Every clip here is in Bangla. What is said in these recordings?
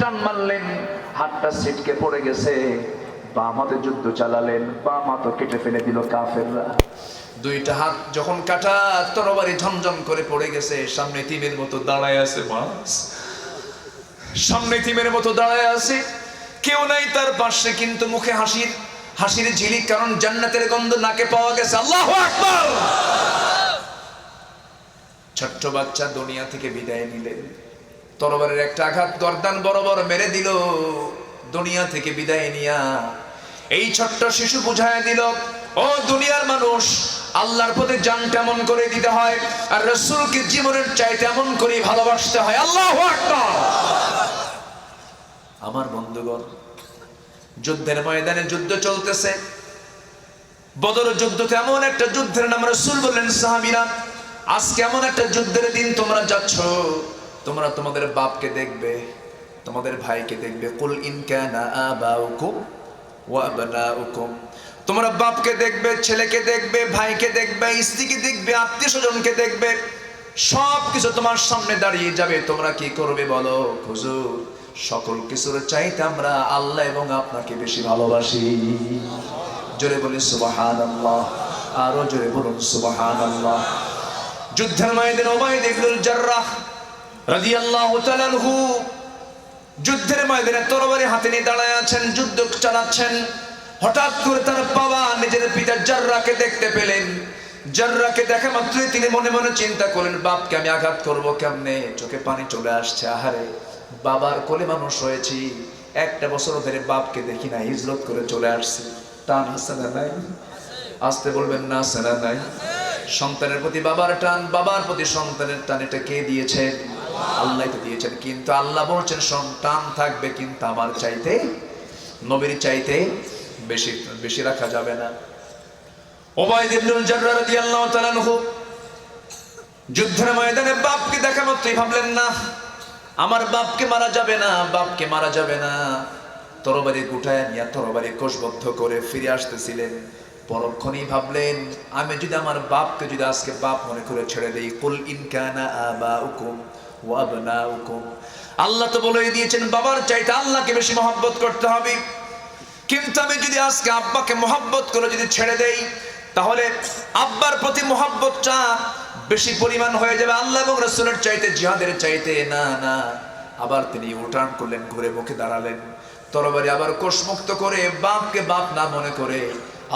টান মারলেন, হাতটা ছিটকে পড়ে গেছে। বাম হাতে যুদ্ধ চালালেন, বাম হাত কেটে ফেলে দিল কাফেররা। দুইটা হাত যখন কাটা, তরবারি ঝমঝম করে পড়ে গেছে। সামনে তিমের মতো দাঁড়ায় আছে মাছ, সামনে তিমের মতো দাঁড়ায় আছে, কেউ নাই তার পাশে, কিন্তু মুখে হাসির ঝিলিক, কারণ জান্নাতের গন্ধ নাকে পাওয়া গেছে। আল্লাহু আকবার। ছোট্ট বাচ্চা দুনিয়া থেকে বিদায় নিলেন, তরবারের একটা আঘাত গর্দান বরাবর মেরে দিল। দুনিয়া থেকে বিদায় নিয়া এই ছোট্ট শিশু বুঝায় দিল, ও দুনিয়ার মানুষ, আল্লাহর পথে জান তেমন করে দিতে হয়, আর রাসূলকে জীবনের চাইতে এমন করে ভালোবাসতে হয়। আল্লাহু আকবার। আমার বন্ধুগণ, যুদ্ধের ময়দানে যুদ্ধ চলতেছে। বদর যুদ্ধ এমন একটা যুদ্ধের নাম, রাসূল বললেন সাহাবীরা, আজকে এমন একটা যুদ্ধের দিন তোমরা যাচ্ছ, তোমরা তোমাদের বাপকে দেখবে, তোমাদের ভাইকে দেখবে। কুল ইন কানা আবাউকুম ওয়া আবনাউকুম, তোমরা বাপকে দেখবে, ছেলেকে দেখবে, ভাইকে দেখবে, স্ত্রীকে দেখবে, আত্মীয় স্বজনকে দেখবে, সবকিছু তোমার সামনে দাঁড়িয়ে যাবে। তোমরা কি করবে বলো? হুজুর, সকল কিছুর চাইতে আমরা আল্লাহ এবং আপনাকে বেশি ভালোবাসি। জোরে বলি সুবহানাল্লাহ, আরো জোরে বলুন সুবহানাল্লাহ। যুদ্ধের ময়দানে উবাইদ ইবনুল জাররাহ রাদিয়াল্লাহু তাআলা আনহু যুদ্ধের ময়দানে তরবারি হাতে নিয়ে দাঁড়ায় আছেন, যুদ্ধ চালাচ্ছেন। হঠাৎ করে তার বাবা নিজের পিতা জাররাহকে দেখতে পেলেন। জাররাহকে দেখা মাত্রই তিনি মনে মনে চিন্তা করলেন, বাপকে আমি আঘাত করবো কেমনে? চোখে পানি চলে আসছে। আহারে, বাবার কোলে মানুষ হয়েছি, একটা বছর ধরে বাপকে দেখি না, হিজরত করে চলে আসছি। টান আছে না নাই? আসতে বলবেন না, আছে না নাই? সন্তানের প্রতি বাবার টান, বাবার প্রতি সন্তানের টান, এটা কে দিয়েছেন? আল্লাহ তো দিয়েছেন। কিন্তু আল্লাহ বলছেন সন্তান থাকবে, কিন্তু আমার চাইতে, নবীর চাইতে বেশি বেশি রাখা যাবে না। উবাইদ ইবনুল জাররাহ রাদিয়াল্লাহু তাআলা আনহু যুদ্ধের ময়দানে বাপকে দেখা মাত্রই ভাবলেন, না, আমার বাপকে মারা যাবে না, বাপকে মারা যাবে না। তরবারি গুটায় নিয়ে তরবারি কোষবদ্ধ করে ফিরে আসতেছিলেন। পরক্ষণেই ভাবলেন, আমি যদি আমার বাপকে যদি আজকে বাপ মনে করে ছেড়ে দেই। কুল ইন কানা আবাউকুম ওয়া আবনাউকুম, আল্লাহ তো বলেই দিয়েছেন বাবার চাইতে আল্লাহকে বেশি মহব্বত করতে হবে। কিন্তু আমি যদি আজকে আব্বাকে মহব্বত করে যদি ছেড়ে দেই, তাহলে আব্বার প্রতি মহব্বতটা বেশি পরিমাণ হয়ে যাবে আল্লাহ এবং রাসূলের চাইতে, জিহাদের চাইতে। না না, আবার তিনি উঠান করলেন, ঘুরে মুখে দাঁড়ালেন, তরবারি আবার কোষমুক্ত করে বাপকে বাপ না মনে করে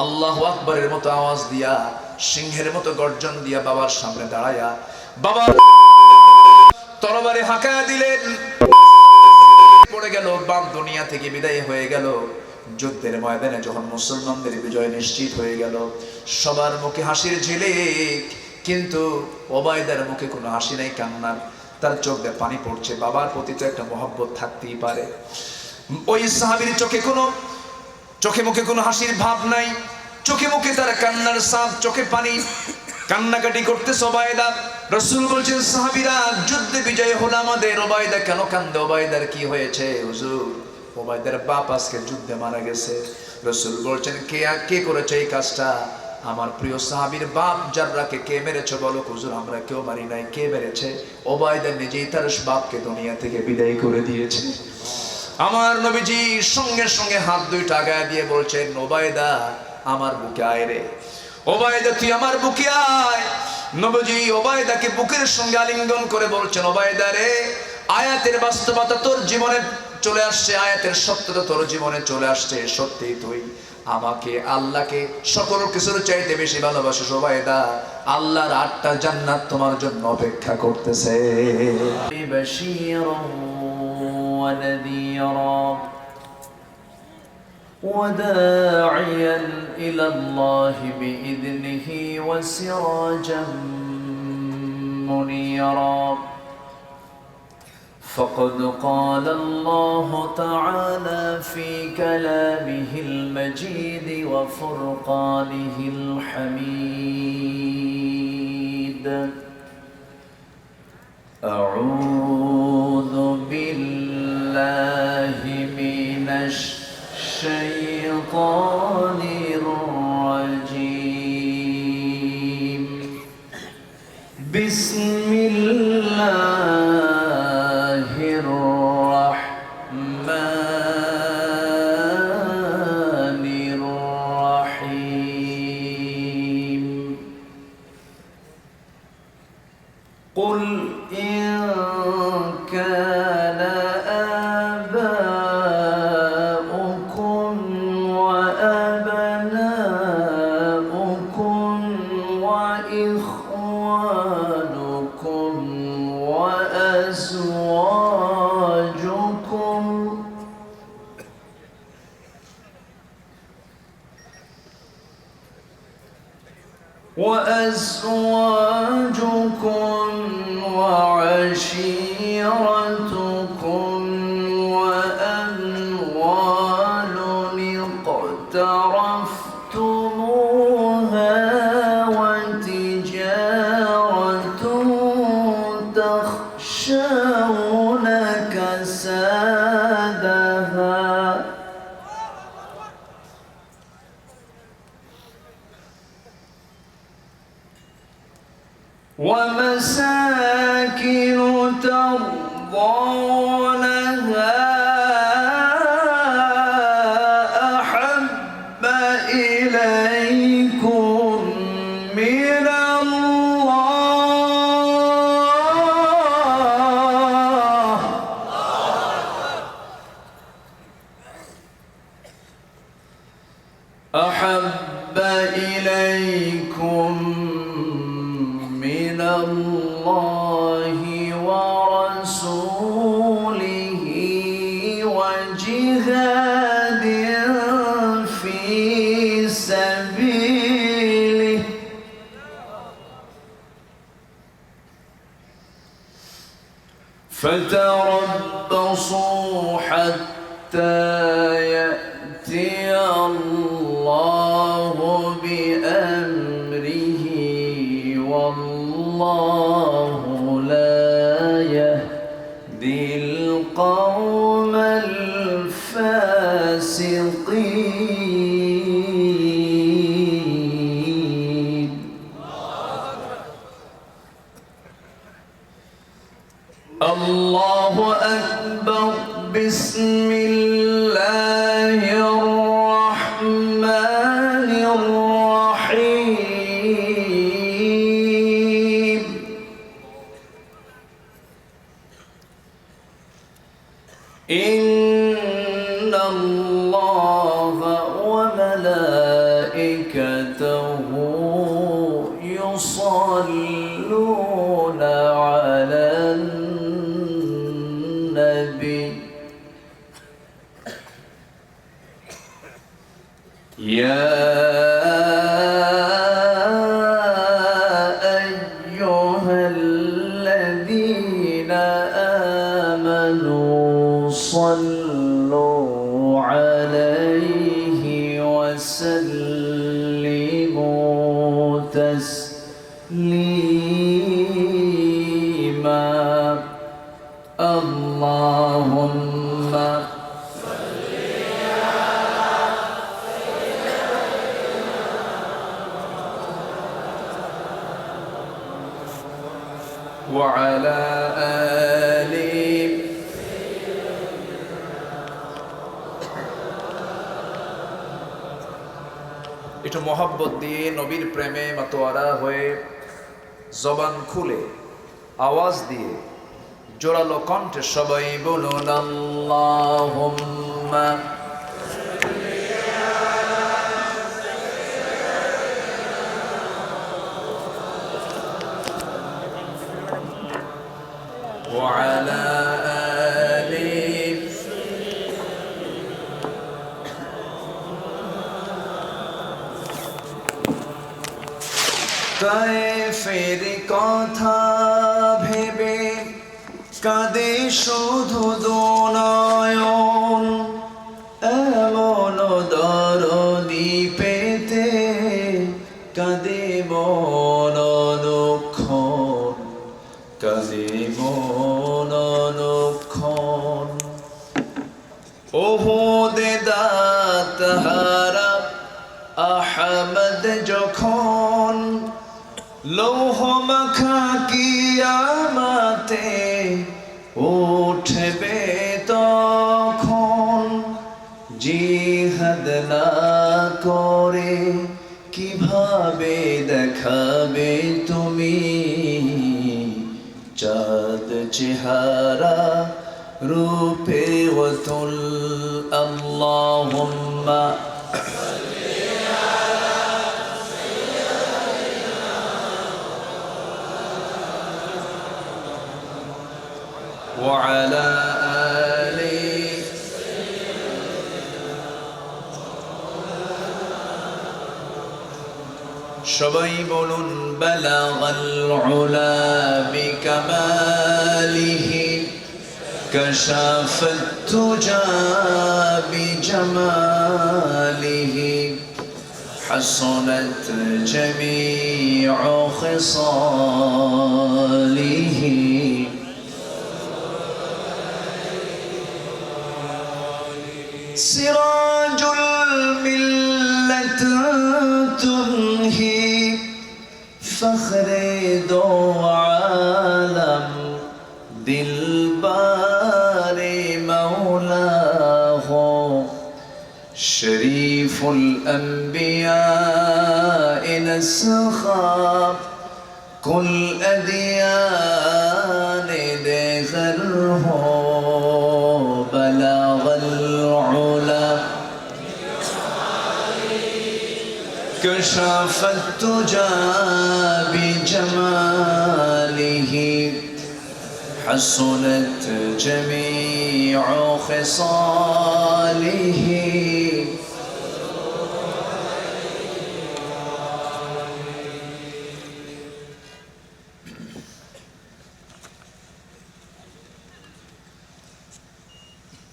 আল্লাহু আকবারের মতো আওয়াজ দিয়া, সিংহের মতো গর্জন দিয়া বাবার সামনে দাঁড়ায়া বাবা তরবারি হাঁকায়া দিলেন। পড়ে গেল, বাপ দুনিয়া থেকে বিদায় হয়ে গেল। যুদ্ধের ময়দানে যখন মুসলমানদের বিজয় নিশ্চিত হয়ে গেল, সবার মুখে হাসির ঝিলিক, কিন্তু ওবায়দার মুখে কোনো হাসি নাই, কান্নার, তার চোখ দিয়ে পানি পড়ছে। বাবার প্রতি তো একটা মহব্বত থাকতেই পারে। ওই সাহাবীর চোখে মুখে কোনো হাসির ভাব নাই, চোখে মুখে তার কান্নার ছাপ, চোখে পানি, কান্নাকাটি করতেছে ওবায়দা। রাসূল বলছেন, সাহাবীরা, যুদ্ধে বিজয় হলো আমাদের, ওবায়দা কেন কান্দে? ওবায়দার কি হয়েছে? হুজুর, ওবায়দার বাপ আজকে যুদ্ধে মারা গেছে। রাসূল বলছেন, কে করেছে এই কাজটা? আমার প্রিয় সাহাবীর বাপ জাররাহকে কে মেরেছে বলো? হুজুর, আমরা কেউ মারি নাই। কে মেরেছে? ওবায়দা নিজেই তার বাপকে দুনিয়া থেকে বিদায় করে দিয়েছে। আমার নবীজি সঙ্গে সঙ্গে হাত দুইটা আগায় দিয়ে বলছেন, ওবায়দা, আমার বুকে আয় রে। ওবায়দা, তুই আমার বুকে আয়। নবীজি ওবায়দাকে বুকের সঙ্গে আলিঙ্গন করে বলছেন, ওবায়দা রে, আয়াতের বাস্তবতা তোর জীবনে চলে আসছে, আয়াতের সত্যতা তোর জীবনে চলে আসছে। সত্যি তুই আমাকে, আল্লাহকে সকল কিছুর চাইতে বেশি ভালোবাসিস ওবায়দা। আল্লাহর 8টা জান্নাত তোমার জন্য অপেক্ষা করতেছে। ونذيرا وداعيا إلى الله بإذنه وسراجا منيرا فقد قال الله تعالى في كلامه المجيد وفرقانه الحميد أعوذ بالله من الشيطان الرجيم بسم الله الرحمن وأزواجكم وعشيرتكم وأموال اقترفتموها وتجارة تخشون كسادها ومساكن ترضونها أحب إليكم من الله أحب إليكم من الله ورسوله وجهاد في سبيله فتربصوا حتى يأتي الله بأمره والله لا يهدي القوم الفاسقين الله أكبر بسم الله الرحمن الرحيم إن الله وملائكته يصلون على النبي يا أيها الذين آمنوا صلوا عليه وسلموا تسليما اللهم وعلى آله একটু মোহাব্বত দিয়ে নবীর প্রেমে মাতোয়ারা হয়ে জবান খুলে আওয়াজ দিয়ে জোরালো কণ্ঠে সবাই বলুন আল্লাহুম্মা وعلى آله তায়েফের কথা ভেবে কাঁদে শুধু দুনয়ন এমন দরদি পেতে কাঁদে মন অনুক্ষণ কাঁদে মন অনুক্ষণ ওহুদে দাঁতহারা আহমদ যখন লৌহ মাখা কিয়ামতে উঠবে তখন জিহাদ না করে কিভাবে দেখাবে তুমি চাঁদ চেহারা রূপে ওয়াতুল আল্লাহুম্মা وعلى آله সবাই বলুন বালাগাল উলা বিকামালিহি কাশাফাত তুজা বিজামালিহি حسنت جميع خصاله سراج الملة تنهي فخر دو عالم دلبار مولاه شريف الأنبياء نسخا كل أديان دغره بلغ العلا كشف التجا بجماله حسنت جميع خصاله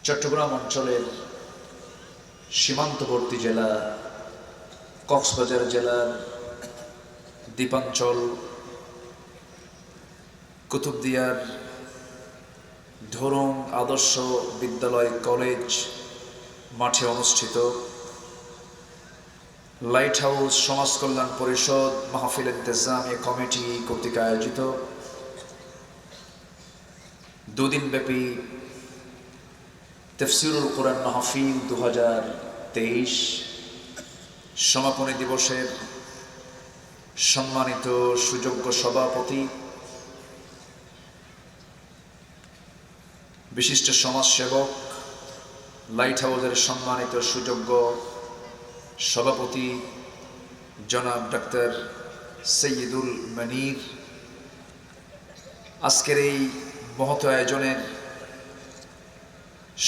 চট্টগ্রাম অঞ্চলের সীমান্তবর্তী জেলা কক্সবাজার জেলার দ্বীপাঞ্চল কুতুবদিয়ার ধরুং আদর্শ বিদ্যালয় কলেজ মাঠে অনুষ্ঠিত লাইট হাউস সমাজ কল্যাণ পরিষদ মাহফিল ইন্তেজামিয়া কমিটি কর্তৃক আয়োজিত দুদিনব্যাপী তাফসীরুল কোরআন মাহফিল 2023 সমাপনী দিবসের সম্মানিত সুযোগ্য সভাপতি বিশিষ্ট সমাজসেবক লাইট হাউসের সম্মানিত সুযোগ্য সভাপতি জনাব ডাক্তার সৈয়দুল মনির, আজকের এই মহৎ আয়োজনের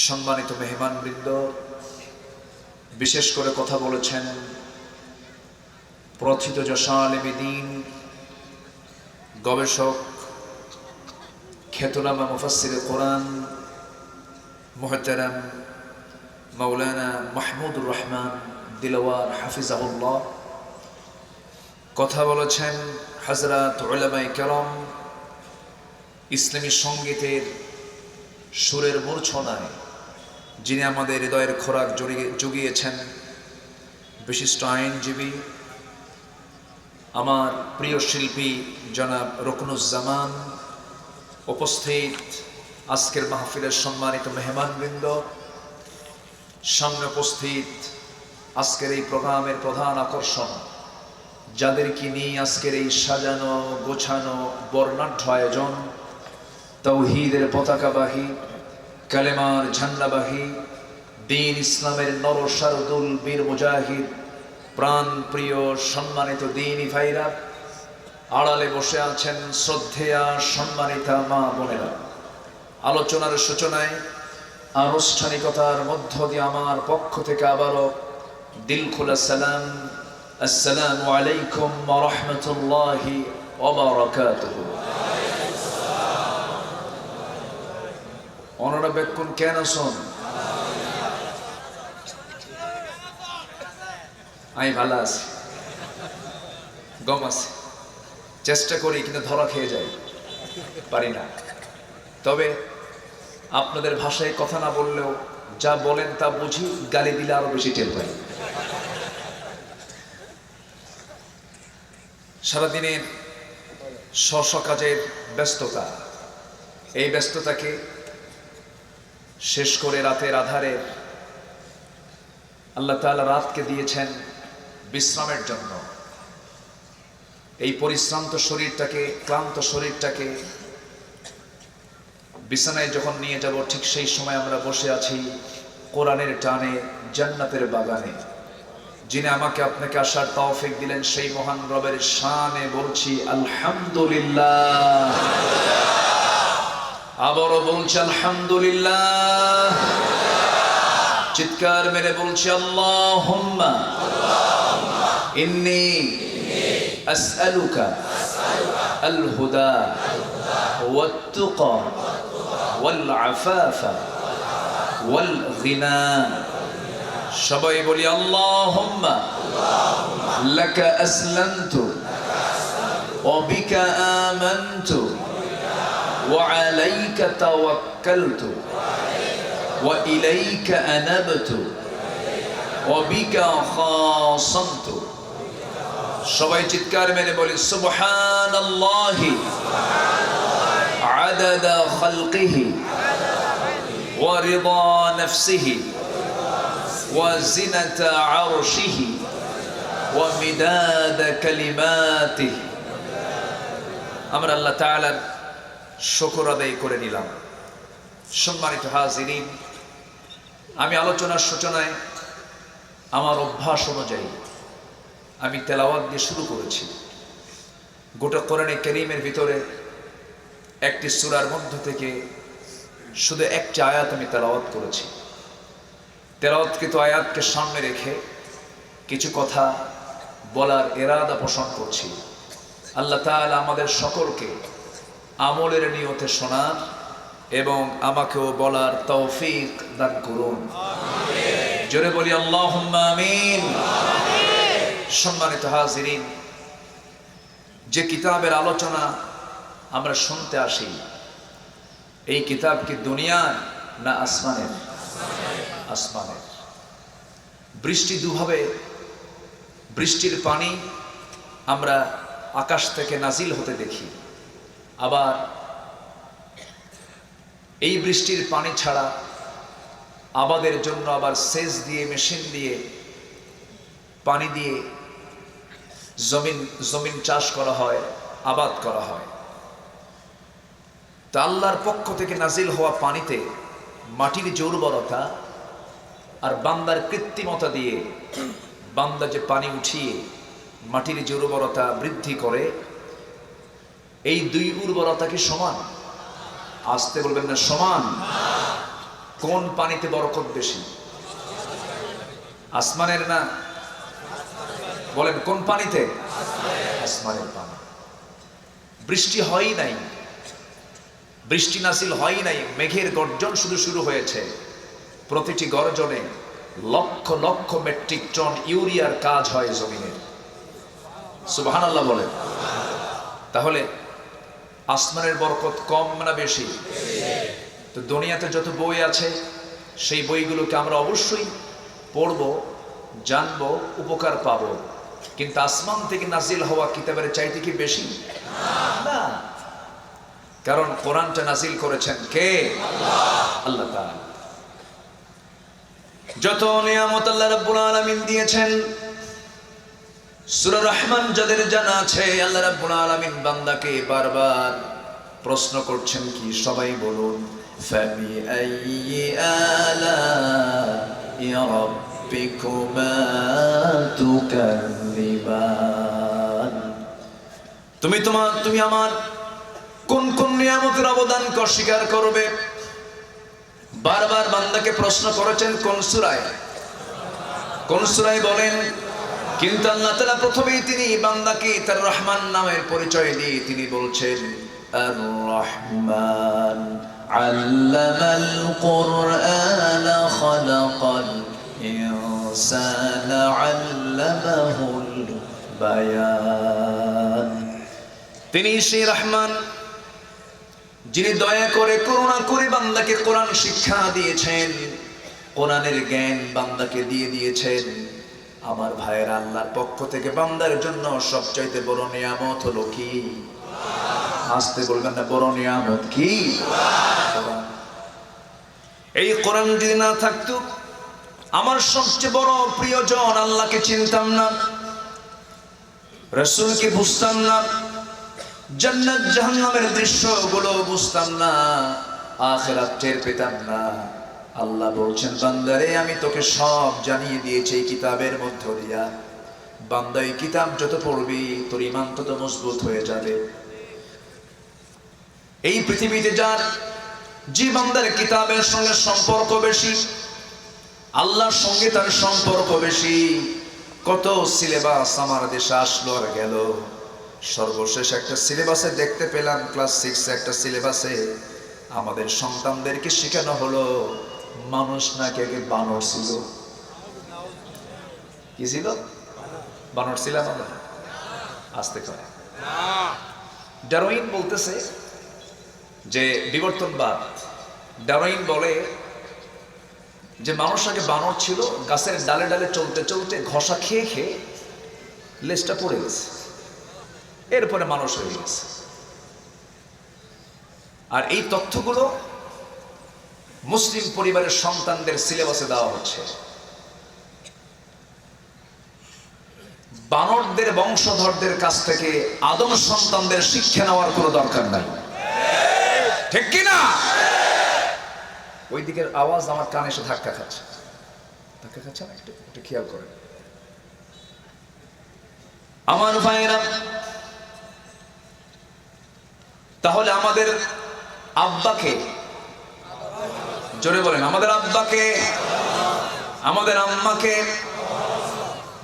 সম্মানিত মেহমানবৃন্দ, বিশেষ করে কথা বলেছেন প্রথিতযশা আলেমে দ্বীন, গবেষক, খ্যাতনামা মুফাসসিরে কোরআন মুহতারাম মাওলানা মাহমুদুর রহমান দিলওয়ার হাফিজাহুল্লাহ। কথা বলেছেন হযরত উলামায়ে কেরাম, ইসলামী সঙ্গীতের সুরের মূর্ছনায় যিনি আমাদের হৃদয়ের খোরাক জুগিয়েছেন, বিশিষ্ট আইনজীবী, আমার প্রিয় শিল্পী জনাব রুকনুজ্জামান, উপস্থিত আজকের মাহফিলের সম্মানিত মেহমানবৃন্দ, সামনে উপস্থিত আজকের এই প্রোগ্রামের প্রধান আকর্ষণ, যাদেরকে নিয়ে আজকের এই সাজানো গোছানো বর্ণাঢ্য আয়োজন, তাওহীদের পতাকাবাহী, কালেমার ঝান্ডাবাহী, দ্বীন ইসলামের নরসারদুল বীর মুজাহিদ, প্রাণ প্রিয় সম্মানিত দ্বীনী ভাইরা, আড়ালে বসে আছেন শ্রদ্ধেয়া সম্মানিতা মা বোনেরা। আলোচনার সূচনায় আনুষ্ঠানিকতার মধ্য দিয়ে আমার পক্ষ থেকে আবারও দিল খোলা সালাম, আসসালামু আলাইকুম ওয়া রাহমাতুল্লাহি ওয়া বারাকাতুহু। ওনারা বেকুন কেন শোন, আমি ভালো আছি, গম আছে, চেষ্টা করি কিন্তু ধরা খেয়ে যাই, পারি না। তবে আপনাদের ভাষায় কথা না বললেও যা বলেন তা বুঝি, গালি দিলে আরো বেশি টের পাই। সারাদিনের স্ব কাজের ব্যস্ততা, এই ব্যস্ততাকে শেষ করে রাতের আধারে আল্লাহ তাআলা রাতকে দিয়েছেন বিশ্রামের জন্য। এই পরিশ্রান্ত শরীরটাকে, ক্লান্ত শরীরটাকে বিছানায় যখন নিয়ে যাব, ঠিক সেই সময় আমরা বসে আছি কোরআনের টানে জান্নাতের বাগানে। যিনি আমাকে আপনাকে আসার তৌফিক দিলেন, সেই মহান রবের শানে বলছি আলহামদুলিল্লাহ। আবারও বলছি আলহামদুলিল্লাহ। চিৎকার মেরে বলছি আল্লাহুম্মা ইন্নী আসআলুকা আল হুদা ওয়াত তুকা ওয়াল আফাফা ওয়াল গিনা। সবাই বলি আল্লাহুম্মা লাকা আসলামতু ওয়া বিকা আমানতু ওয়া আলাইকা তাওয়াক্কালতু ওয়া ইলাইকা আনাবতু ওয়া বিকা খাসামতু। সবাই চিৎকার মেরে বলি সুবহানাল্লাহি আদাদা খালকিহি ওয়া রিদা নাফসিহি ওয়া জিনাতা আরশিহি ওয়া মিদাদা কালিমাতিহি। আমরা আল্লাহ তাআলার শুকর আদায় করে নিলাম। সম্মানিত হাজিরিন, আমি আলোচনার সূচনায় আমার অভ্যাস অনুযায়ী আমি তেলাওয়াত দিয়ে শুরু করেছি। গোটা কোরআনে কারীমের ভিতরে একটি সূরার মধ্য থেকে শুধু একটি আয়াত আমি তেলাওয়াত করেছি। তেলাওয়াতকৃত আয়াতকে সামনে রেখে কিছু কথা বলার ইরাদা পোষণ করছি। আল্লাহ তাআলা আমাদের সকলকে আমলের নিয়তে শোনার এবং আমাকেও বলার তৌফিক দান করুন। জোরে বলি আল্লাহুম্মা আমিন। সম্মানিত হাজিরিন, যে কিতাবের আলোচনা আমরা শুনতে আসি, এই কিতাব কি দুনিয়ার না আসমানের? আসমানের। বৃষ্টি দুভাবে, বৃষ্টির পানি আমরা আকাশ থেকে নাজিল হতে দেখি, আবার এই বৃষ্টির পানি ছাড়া আবাদের জন্য আবার সেচ দিয়ে, মেশিন দিয়ে, পানি দিয়ে জমিন চাষ করা হয়, আবাদ করা হয়। তা আল্লাহর পক্ষ থেকে নাজিল হওয়া পানিতে মাটির যে উর্বরতা আর বান্দার কৃত্রিমতা দিয়ে বান্দা যে পানি উঠিয়ে মাটির যে উর্বরতা বৃদ্ধি করে, এই দুই উর্বরতা কি সমান? আসতে বলবেন না সমান। কোন পানিতে বরকত বেশি? আসমানের না? বলেন কোন পানিতে? আসমানের পানি। বৃষ্টি হয়ই নাই, বৃষ্টি নাসিল হয়ই নাই, মেঘের গর্জন শুধু শুরু হয়েছে। প্রতিটি গর্জনে লক্ষ লক্ষ মেট্রিক টন ইউরিয়ার কাজ হয় জমিনে। সুবহানাল্লাহ বলেন। তাহলে আসমানের বরকত কম না বেশি? তো দুনিয়াতে যত বই আছে সেই বইগুলোকে আমরা অবশ্যই পড়বো, জানবো, উপকার পাবো, কিন্তু আসমান থেকে নাজিল হওয়া কিতাবের চাইতে কি বেশি? না। কারণ কোরআনটা নাজিল করেছেন কে? আল্লাহ তাআলা। যত নিয়ামত আল্লাহ রাব্বুল আলামিন দিয়েছেন, সূরা রহমান যাদের জানা আছে, আল্লাহ রাব্বুল আলামিন বান্দাকে বারবার প্রশ্ন করছেন কি? সবাই বলুন, ফাবি আইয়ি আলা'i রাব্বিকুমা তুকাযিবান। তুমি আমার কোন কোন নিয়ামতের অবদানকে অস্বীকার করবে? বারবার বান্দাকে প্রশ্ন করেছেন। কোন সূরায়? কোন সূরায় বলেন? কিন্তু আল্লাহ তাআলা প্রথমেই তিনি বান্দাকে তার রহমান নামের পরিচয় দিয়ে তিনি বলছেন, আর রহমান আল্লামাল কুরআন খালাকাল ইনসানা আল্লামাহুল বায়ান। তিনি সেই রহমান যিনি দয়া করে, করুণা করে বান্দাকে কোরআন শিক্ষা দিয়েছেন, কোরআনের জ্ঞান বান্দাকে দিয়ে দিয়েছেন। আমার ভাইয়েরা, আল্লাহর পক্ষ থেকে বান্দার জন্য সবচাইতে বড় নিয়ামত হলো কি? আসতে বলবেন না, বড় নিয়ামত কি? এই কোরআন যদি না থাকতো, আমার সবচেয়ে বড় প্রিয়জন আল্লাহকে চিনতাম না, রাসূলকে বুঝতাম না, জান্নাত জাহান্নামের দৃশ্যগুলো বুঝতাম না, আখিরাত টের পেতাম না। আল্লাহ বলছেন, বান্দারে আমি তোকে সব জানিয়ে দিয়েছি এই কিতাবের মধ্য দিয়া। বান্দা এই কিতাব যত পড়বি তোর ঈমান তত মজবুত হয়ে যাবে। এই পৃথিবীতে যার যে বান্দার কিতাবের সঙ্গে সম্পর্ক বেশি, আল্লাহর সঙ্গে তার সম্পর্ক বেশি, কত সিলেবাস আমার দেশে আসলো আর গেল, সর্বশেষ একটা সিলেবাসে দেখতে পেলাম, ক্লাস 6 একটা সিলেবাসে আমাদের সন্তানদেরকে শেখানো হলো মানুষ নাকি আগে বানর ছিল। কি ছিল? বানর ছিলাম আমরা? আসতে করে ডারউইন বলতেছে যে বিবর্তনবাদ, ডারউইন বলে যে মানুষ আগে বানর ছিল, গাছের ডালে ডালে চলতে চলতে ঘষা খেয়ে খেয়ে লেজটা পড়ে গেছে, এরপরে মানুষ হয়ে গেছে। আর এই তথ্যগুলো মুসলিম পরিবারের সন্তানদের সিলেবাসে দেওয়া হচ্ছে। বানরদের বংশধরদের কাছ থেকে আদম সন্তানদের শিক্ষা নেওয়ার কোনো দরকার নাই, ঠিক কিনা? ওই দিকের আওয়াজ আমার কানে এসে ধাক্কা খাচ্ছে, ধাক্কা খাচ্ছে না? একটু খেয়াল করেন আমার ভাইরা। তাহলে আমাদের আব্বাকে, জোরে বলেন, আমাদের আব্বাকে, আমাদের আম্মাকে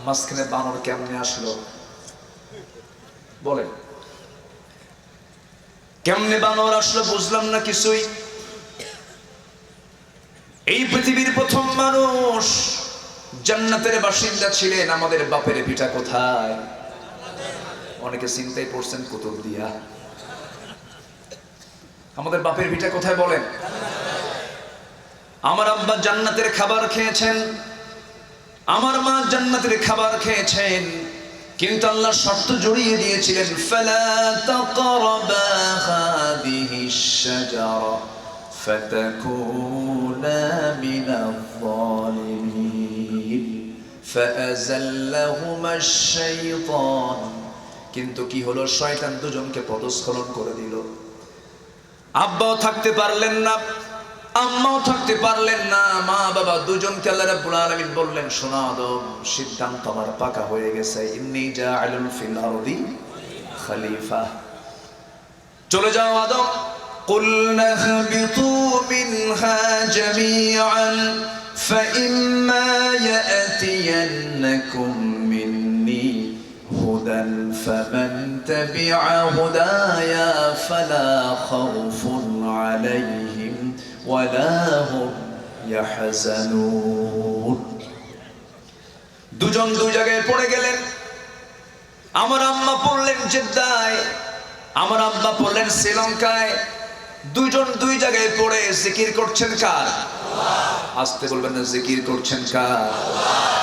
মাঝখানে বানর কেমনে আসলো? বলেন কেমনে বানর আসলো? বুঝলাম না কিছুই। এই পৃথিবীর প্রথম মানুষ জান্নাতের বাসিন্দা ছিলেন, আমাদের বাপের ভিটা কোথায়? অনেকে চিন্তায় পড়ছেন কুতুবদিয়া। আমাদের বাপের ভিটা কোথায় বলেন? আমার আব্বা জান্নাতের খাবার খেয়েছেন, আমার মা জান্নাতের খাবার খেয়েছেন, কিন্তু আল্লাহ শর্ত জড়িয়ে দিয়েছিলেন, ফালা তাকরাবা হাদিহিশ শাজারা ফাতাকুনা মিনাল যালিমিন ফাআযাল্লাহুমাশ শাইতান। কিন্তু কি হলো? শয়তান দুজনকে পদস্খলন করে দিল। আব্বাও থাকতে পারলেন না, আম্মাও থাকতে পারলেন না, মা বাবা দুজনকে আল্লাহ রাব্বুল আলামিন বললেন, শোনো আদম, সিদ্ধান্ত আমার পাকা হয়ে গেছে, ইন্নী জাআলুন ফিল আরদি খলিফা। চলে যাও আদম, কুলনা হাবিতু মিনহা জামিআন ফাইম্মা ইয়াতিয়ান্নাকুম মিন্নী হুদান ফামান তাবিআ হুদায়া ফালা খাউফুন আলাইহিম ওয়ালা হুম ইয়াহজানুন। দুজন দুই জায়গায় পড়ে গেলেন। আমার আম্মা পড়লেন জেদ্দায়, আমার আব্বা পড়লেন শ্রীলঙ্কায়। দুইজন দুই জায়গায় পড়ে জিকির করছেন কার? আসতে বলবেন না, জিকির করছেন কার?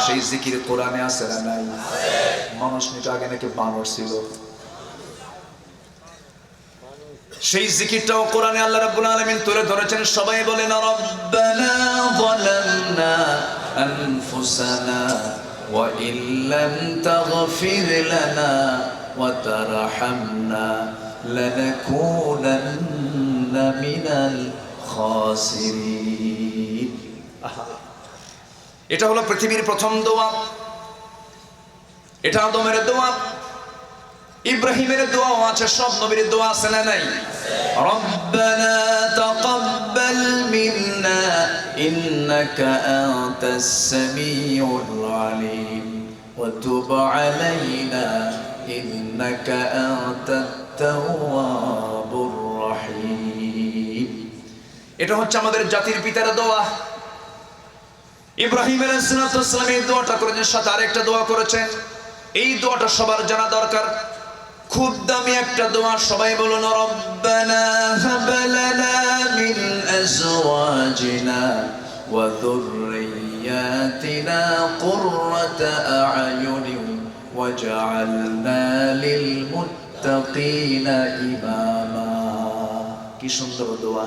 সেই জিকির কোরআনে আছে না নাই? মানুষ নাকি আগে নাকি বানর ছিল, সেই জিকিরটাও কোরআনে আল্লাহ রাব্বুল আলামিন তুলে ধরেছেন। সবাই বলেন রব্বানা যালামনা আনফুসানা ওয়া ইল্লাম তাগফির লানা ওয়া তারহামনা লানাকুনান্না মিনাল খাসিরিন। এটা হলো পৃথিবীর প্রথম দোয়া, এটা আদমের দোয়া, ইব্রাহিমের দোয়াও আছে, সব নবীর দোয়া আছে না নাই? রব্বানা তাকাব্বাল মিন্না ইন্নাকা আনতাস সামিউল আলিম ওয়া তুব আলাইনা ইন্নাকা আনতাত তাওয়াবুর রহিম। এটা হচ্ছে আমাদের জাতির পিতার দোয়া। ইব্রাহিম আলাইহিস সালাম এই দোয়াটা করেছেন, সাথে আরেকটা দোয়া করেছেন। এই দোয়াটা সবার জানা দরকার, খুব দামি একটা দোয়া। সবাই বলুন রব্বানা হাব লানা মিন আজওয়াজিনা ওয়া যুররিয়াতিনা কুররাতা আ'য়ুনিন ওয়াজআলনা লিল মুত্তাকিনা ইমামা। কি সুন্দর দোয়া!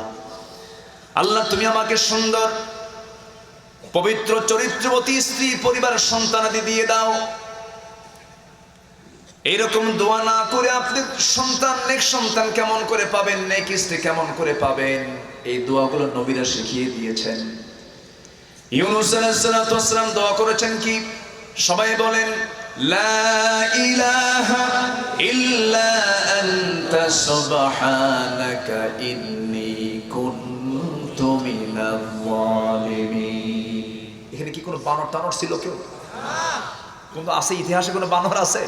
আল্লাহ, তুমি আমাকে সুন্দর পবিত্র চরিত্রবতী স্ত্রী, পরিবারের সন্তানাদি দিয়ে দাও। এইরকম দোয়া না করে আপনি সন্তান, নেক সন্তান কেমন করে পাবেন, নেক স্ত্রী কেমন করে পাবেন? এই দোয়াগুলো নবীরা শিখিয়ে দিয়েছেন। ইউনূস আলাইহিস সালাম দোয়া করেছেন কি? সবাই বলেন লা ইলাহা ইল্লা আনতা সুবহানাকা ইন্নী কুনতু মিনাল যালিমিন। এখানে কি কোনো বানর টানর ছিল কেউ? কোন আছে ইতিহাসে কোনো বানর আছে?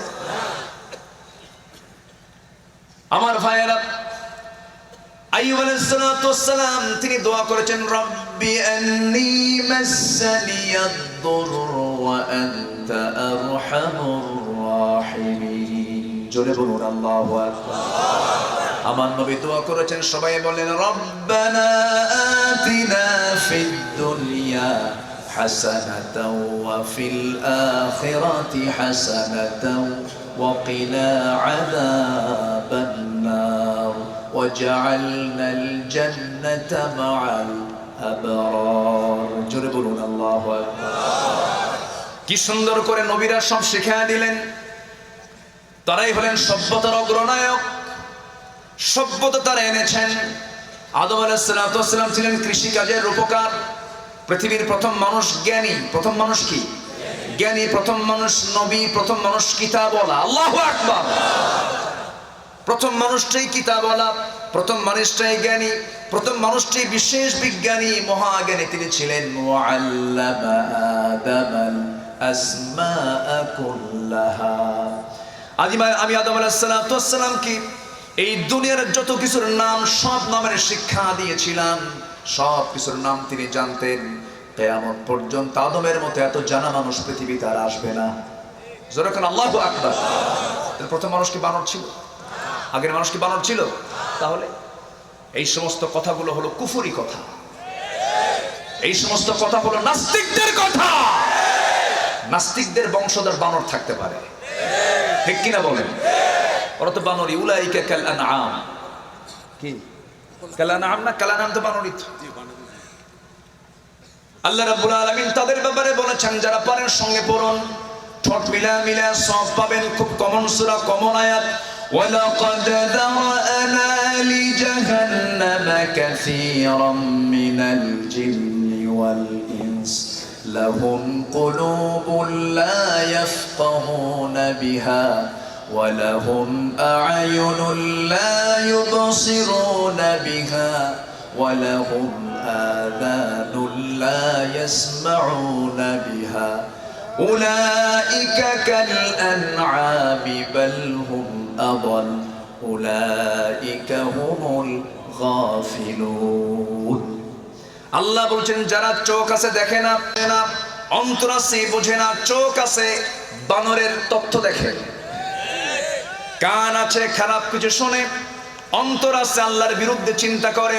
আইয়ুব আলাইহিস সালাতু ওয়াস সালাম তিনি দোয়া করেছেন, রব্বি আন্নী মাসসানিয়াদ-দুরর ওয়া আনতা আরহামুর রাহিমিন। জোরে বলুন আল্লাহু আকবার। আমার নবী দোয়া করেছেন, সবাই বলেন রব্বানা আতিনা ফিদ দুনিয়া হাসানাতাও ওয়া ফিল আখিরাতি হাসানাতাও ওয়া কিনা আযাবান নার ওয়াজআলনাল জান্নাতা মা'আল আবরার। জোরে বলুন আল্লাহু আকবার। কি সুন্দর করে নবীরা সব শিখিয়ে দিলেন। তারাই হলেন সভ্যতার অগ্রনায়ক। সভ্যতা তারা এনেছেন। আদম আলাইহিস সালাতু ওয়াস সালাম ছিলেন কৃষিকাজের রূপকার। পৃথিবীর প্রথম মানুষ জ্ঞানী। প্রথম মানুষ কি? জ্ঞানী। প্রথম মানুষ নবী। প্রথম মানুষ কিতাবওয়ালা। আল্লাহু আকবার। প্রথম মানুষটাই কিতাবওয়ালা, প্রথম মানুষটাই জ্ঞানী, প্রথম মানুষটাই বিশেষ বিজ্ঞানী, মহাজ্ঞানী তিনি ছিলেন। ওয়াআল্লামা আদামাল আসমাআ কুল্লাহা। আমি আদম আলাইহিস সালাতু ওয়াস সালামকে এই দুনিয়ার যত কিছুর নাম, সব নামের শিক্ষা দিয়েছিলাম। সব কিছুর নাম তিনি জানতেন। কিয়ামত পর্যন্ত আদমের মতো এত জানা মানুষ পৃথিবীতে আর আসবে না। জোরে বলেন আল্লাহু আকবার। প্রথম মানুষ কি বানর ছিল? আগের মানুষ কি বানর ছিল? তাহলে এই সমস্ত কথাগুলো হলো কুফরি কথা। এই সমস্ত কথা হলো নাস্তিকদের কথা। নাস্তিকদের বংশধর বানর থাকতে পারে, ঠিক কিনা বলেন? ওরা তো বানরই। উলাইকা কাল আনআম। কি কাল আনআম না? কাল আনআম তো বানরই। আল্লাহ রাব্বুল আলামিন তাদের ব্যাপারে বলেছেন, যারা পারেন সঙ্গে পড়ুন, ঠোঁট মিলা সব পাবেন। খুব কমন সূরা, কমন আয়াত। ওয়ালাকাদ যারা'না লিজাহান্নামা কাসীরাম মিনাল জিন্নি ওয়াল ইনস লাহুম কুলুবুন লা ইয়াফকাহুনা বিহা ওয়ালাহুম আ'য়ুনুন লা ইউবসিরুনা বিহা ওয়ালাহুম আযানুন লা ইয়াসমাউনা বিহা উলাইকা কাল আন'আমি বাল হুম আদাল উলাইকা হুমুল গাফিলুন। আল্লাহ বলছেন, যারা চোখ আছে দেখে না, অন্তর আছে বোঝে না। চোখ আছে বানরের তথ্য দেখে, কান আছে খারাপ কিছু শোনে, অন্তর আছে আল্লাহর বিরুদ্ধে চিন্তা করে।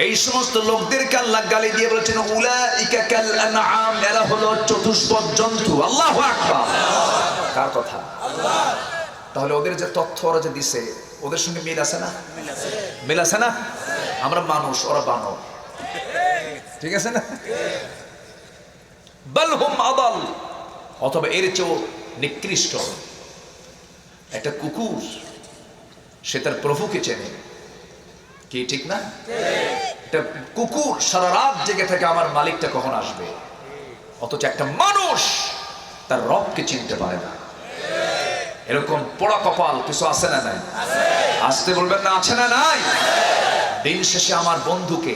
এই সমস্ত লোকদেরকে আল্লাহ গালি দিয়ে বলেছেন, উলাইকা কাল আনআম, এরা হলো চতুষ্পদ জন্তু। আল্লাহু আকবার। কার কথা? আল্লাহ। তাহলে ওদের যে তথ্য ওরা যে দিছে, ওদের সঙ্গে মিল আছে না? মিল আছে না? আমরা মানুষ, ওরা বানর, ঠিক আছে না? বাল হুম আদাল, অথবা এর চেয়েও নিকৃষ্ট। একটা কুকুর, সে তার প্রভুকে চেনে, কি ঠিক না? একটা কুকুর সারা রাত জেগে থাকে আমার মালিকটা কখন আসবে, অথচ একটা মানুষ তার রবকে চিনতে পারে না। এরকম পোড়া কপাল কিছু আছে না নাই? আসতে বলবেন না, আছে না নাই? দিন শেষে আমার বন্ধুকে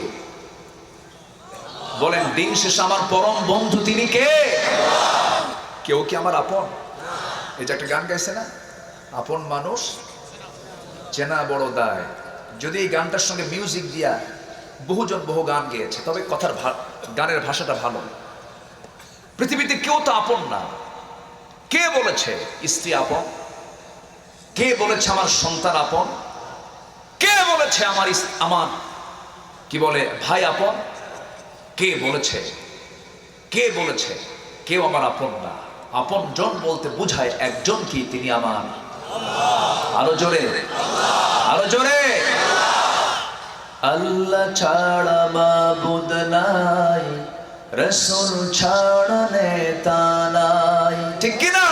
বলেন, দিন শেষে আমার পরম বন্ধু তিনি কে? কেউ কি আমার আপন? এই যে একটা গান গাইছে না, আপন মানুষ চেনা বড় দায়। যদি এই গানটার সঙ্গে মিউজিক দিয়া বহুজন বহু গান গেয়েছে, তবে কথার গানের ভাষাটা ভালো। পৃথিবীতে কেউ তো আপন না। কে বলেছে স্ত্রী আপন? কে বলেছে আমার সন্তান আপন? কে বলেছে আমার কি বলে ভাই আপন? কে বলেছে? কে বলেছে? কেউ আমার আপন না। আপন জন বলতে বুঝায় একজন, কি? তিনি আমার আল্লাহ। আরো জোরে, আরো জোরে। আল্লাহ ছাড়া মাবুদ নাই, রাসূল ছাড়া নেতা নাই, ঠিক কি না?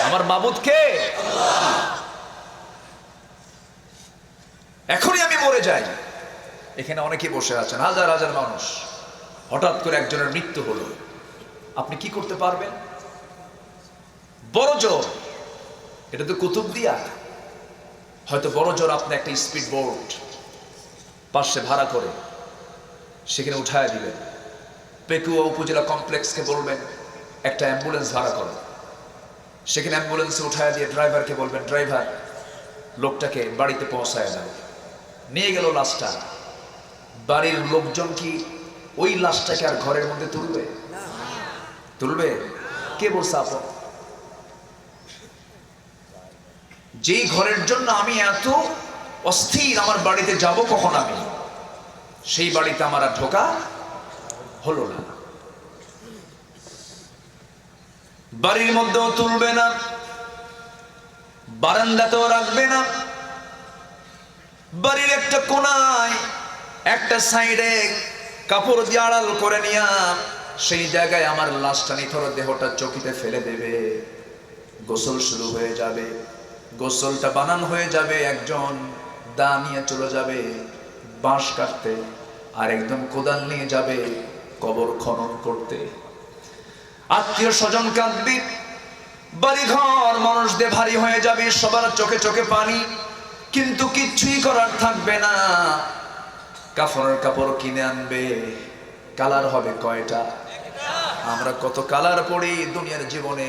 আমার মাবুদ কে? আল্লাহ। এখনই আমি মরে যাই, এখানে অনেকেই বসে আছেন, হাজার হাজার মানুষ। হঠাৎ করে একজনের মৃত্যু হলো, আপনি কি করতে পারবেন? বড় জোর, এটা তো কুতুবদিয়া। হয়তো বড় জোর আপনি একটা স্পিড বোট পাশে ভাড়া করে সেখানে উঠায় দিবেন। পেকুয়া উপজেলা কমপ্লেক্সকে বলবেন একটা অ্যাম্বুলেন্স ভাড়া করো, সেখানে অ্যাম্বুলেন্সে উঠায় দিয়ে ড্রাইভারকে বলবেন, ড্রাইভার লোকটাকে বাড়িতে পৌঁছায় দাও। নিয়ে গেল লাশটা। বাড়ির লোকজন কি ওই লাশটাকে আর ঘরের মধ্যে তুলবে? তুলবে? কে বলছে আপন? যেই ঘরের জন্য আমি এত অস্থির, আমার বাড়িতে যাব কখন আমি, সেই বাড়িতে আমার আর ঢোকা হলো না। বাড়ির মধ্যেও তুলবে না, বারান্দাতেও রাখবে না, বাড়ির একটা কোনায় একটা সাইডে কাপড় দিয়ে আড়াল করে নিয়া সেই জায়গায় আমার লাশটা নিথর দেহটা চকিতে ফেলে দেবে। গোসল শুরু হয়ে যাবে, গোসলটা বানান হয়ে যাবে। একজন দা নিয়ে চলে যাবে বাঁশ কাটতে, আর একদম কোদাল নিয়ে যাবে কবর খনন করতে। আত্মীয় স্বজন কাঁদবে, বাড়ি ঘর মানুষদের ভারী হয়ে যাবে, সবার চোখে চোখে পানি, কিন্তু কিচ্ছুই করার থাকবে না। কাফনের কাপড় কিনে আনবে, কালার হবে কয়টা? আমরা কত কালার পড়ি দুনিয়ার জীবনে,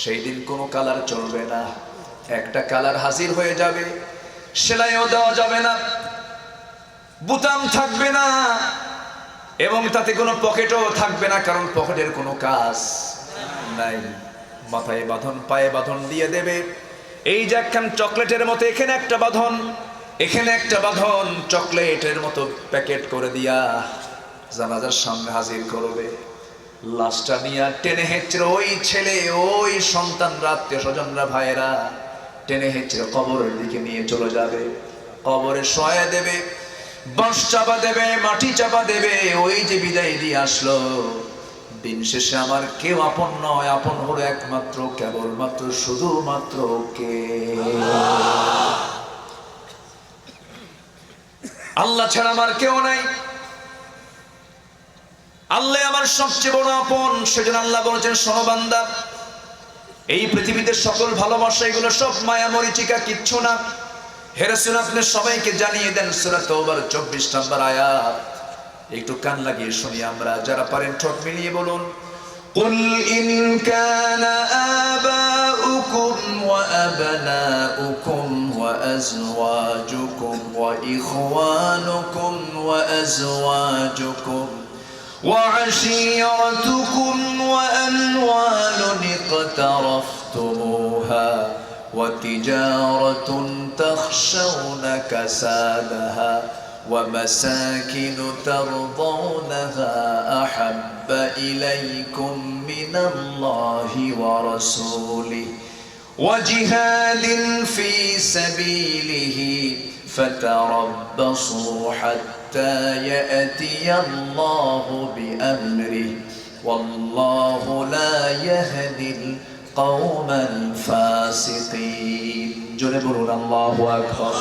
সেই দিন কোনো কালার চলবে না। একটা কালার হাজির হয়ে যাবে, সেলাইও দেওয়া যাবে না, বুতাম থাকবে না, এবং তাতে কোনো পকেটও থাকবে না, কারণ পকেটের কোনো কাজ নাই। মাথায় বাঁধন, পায়ে বাঁধন দিয়ে দেবে। এই যে একখান চকলেটের মতো এখানে একটা বাঁধন, এখানে একটা বাঁধন, চকলেটের মতো প্যাকেট করে দিয়া জানাজার সামনে হাজির করবে। লাশটা নিয়ে টেনে হেঁচড়ে ওই ছেলে, ওই সন্তান, আত্মীয় স্বজনরা, ভাইয়েরা টেনে হেঁচড়ে কবরের দিকে নিয়ে চলে যাবে। কবরে শোয়া দেবে, বাঁশ চাপা দেবে, মাটি চাপা দেবে। ওই যে বিদায় দিয়ে আসলো, দিন শেষে আমার কেউ আপন নয়, আপন হলো একমাত্র কেবলমাত্র শুধুমাত্র কে? আল্লাহ ছাড়া আমার কেউ নাই। আল্লাহ আমার সবচেয়ে বড় আপন। সেজন্য আল্লাহ বলেছেন, শোনো বান্দা, এই পৃথিবীতে সকল ভালোবাসা এগুলো সব মায়া মরিচিকা, কিচ্ছু না। হে রাসূল, আপনি সবাইকে জানিয়ে দেন সূরা তাওবার 24 নম্বর আয়াত। একটু কান লাগিয়ে শুনি আমরা, যারা পারেন ঠোঁট মিলিয়ে বলুন, قل إن كان آباؤكم وأبناؤكم وأزواجكم وإخوانكم وأزواجكم وعشيرتكم وأموال اقترفتموها وتجارة تخشون كسادها ومساكن ترضونها أحب إليكم من الله ورسوله وجهاد في سبيله فتربصوا حتى يأتي الله بأمره والله لا يهدي القوم الفاسقين. জোরে বলুন আল্লাহু আকবার।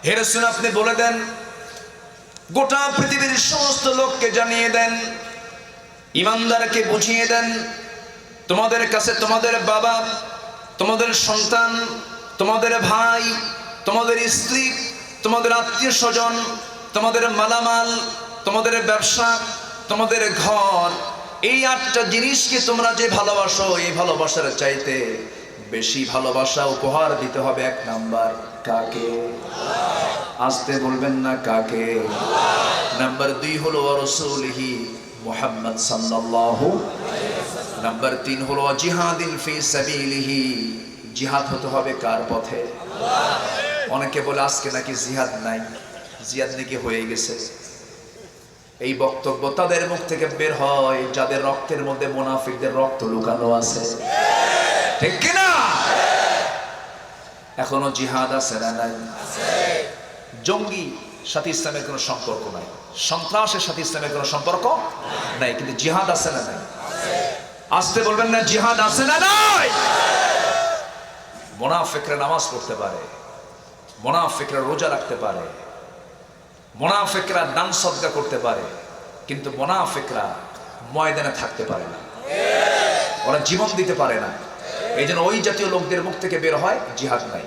হে রাসূল, আপনি বলে দেন, গোটা পৃথিবীর সমস্ত লোককে জানিয়ে দেন, ইমানদারকে বুঝিয়ে দেন, তোমাদের কাছে তোমাদের বাবা, তোমাদের সন্তান, তোমাদের ভাই, তোমাদের স্ত্রী, তোমাদের আত্মীয় স্বজন, তোমাদের মালামাল, তোমাদের ব্যবসা, তোমাদের ঘর, এই 8টা জিনিসকে তোমরা যে ভালোবাসো, এই ভালোবাসার চাইতে বেশি ভালোবাসা উপহার দিতে হবে 1 নাম্বার কাকে? আসতে বলবেন না, কাকে? নাম্বার 2 হলো রাসূলিহি মুহাম্মদ সাল্লাল্লাহু আলাইহি ওয়াসাল্লাম। নাম্বার 3 হলো জিহাদিন ফি সাবিলিহি, জিহাদ হতে হবে কার পথে? অনেকে বলে আজকে নাকি জিহাদ নাই, জিহাদ নাকি হয়ে গেছে। এই বক্তব্য তাদের মুখ থেকে বের হয় যাদের রক্তের মধ্যে মুনাফিকদের রক্ত লুকানো আছে, ঠিক কিনা? এখনো জিহাদ আছে না নাই? জঙ্গি সাথে ইসলামের কোনো সম্পর্ক নাই, সন্ত্রাসের সাথে ইসলামের কোনো সম্পর্ক নাই, কিন্তু জিহাদ আছে না নাই? আসতে বলবেন না, জিহাদ আছে না নাই? মুনাফিকরা নামাজ পড়তে পারে, মুনাফিকরা রোজা রাখতে পারে, মুনাফিকরা দান সদকা করতে পারে, কিন্তু মুনাফিকরা ময়দানে থাকতে পারে না, ওরা জীবন দিতে পারে না। এই জন্য ওই জাতীয় লোকদের মুখ থেকে বের হয় জিহাদ নাই।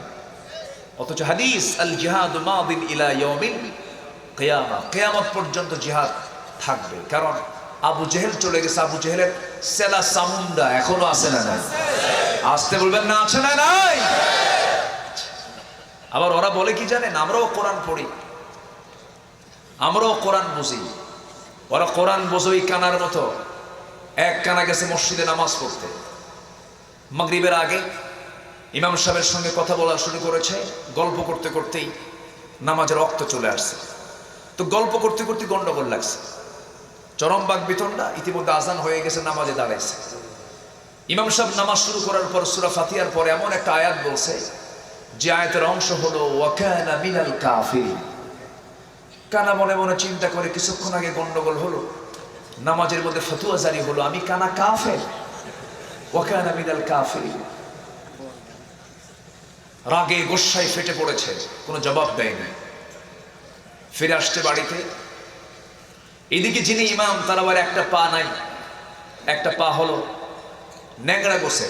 অথচ হাদিস, আল জিহাদু মাদিন ইলা ইয়াউমিল কিয়ামা, কিয়ামত পর্যন্ত জিহাদ থাকবে। কারণ আবু জেহেল চলে গেছে, আবু জেহেলের সেলা সামুন্ডা এখনো আছে না নাই? আসতে বলবেন না, আছে না নাই? আবার ওরা বলে কি জানেন, আমরাও কোরআন পড়ি, আমরাও কোরআন বুঝি। ওরা কোরআন বোঝই কানার মতো। এক কানা গেছে মসজিদে নামাজ পড়তে, মাগরিবের আগে ইমাম সাহেবের সঙ্গে কথা বলা শুরু করেছে। গল্প করতে করতেই নামাজের রক্ত চলে আসছে। তো গল্প করতে করতে গন্ডগোল লাগছে, চরম বাক বিতণ্ডা। ইতিমধ্যে আজান হয়ে গেছে, নামাজে দাঁড়াইছে। ইমাম সাহেব নামাজ শুরু করার পর সূরা ফাতিহার পরে এমন একটা আয়াত বলছে, যে আয়াতের অংশ হলো ওয়াকানা মিনাল কাফিরিন। কানা মনে মনে চিন্তা করে, কিছুক্ষণ আগে গন্ডগোল হলো, নামাজের মধ্যে ফতোয়া জারি হলো, আমি কানা কাফের, ওয়াকানা মিনাল কাফিরিন। রাগে গোসায় ফেটে পড়েছে, কোনো জবাব দেয়নি। ফিরে আসছে বাড়িতে। এদিকে যিনি ইমাম, তার আবার একটা পা নাই, একটা পা হলো ন্যাংরা গোছে,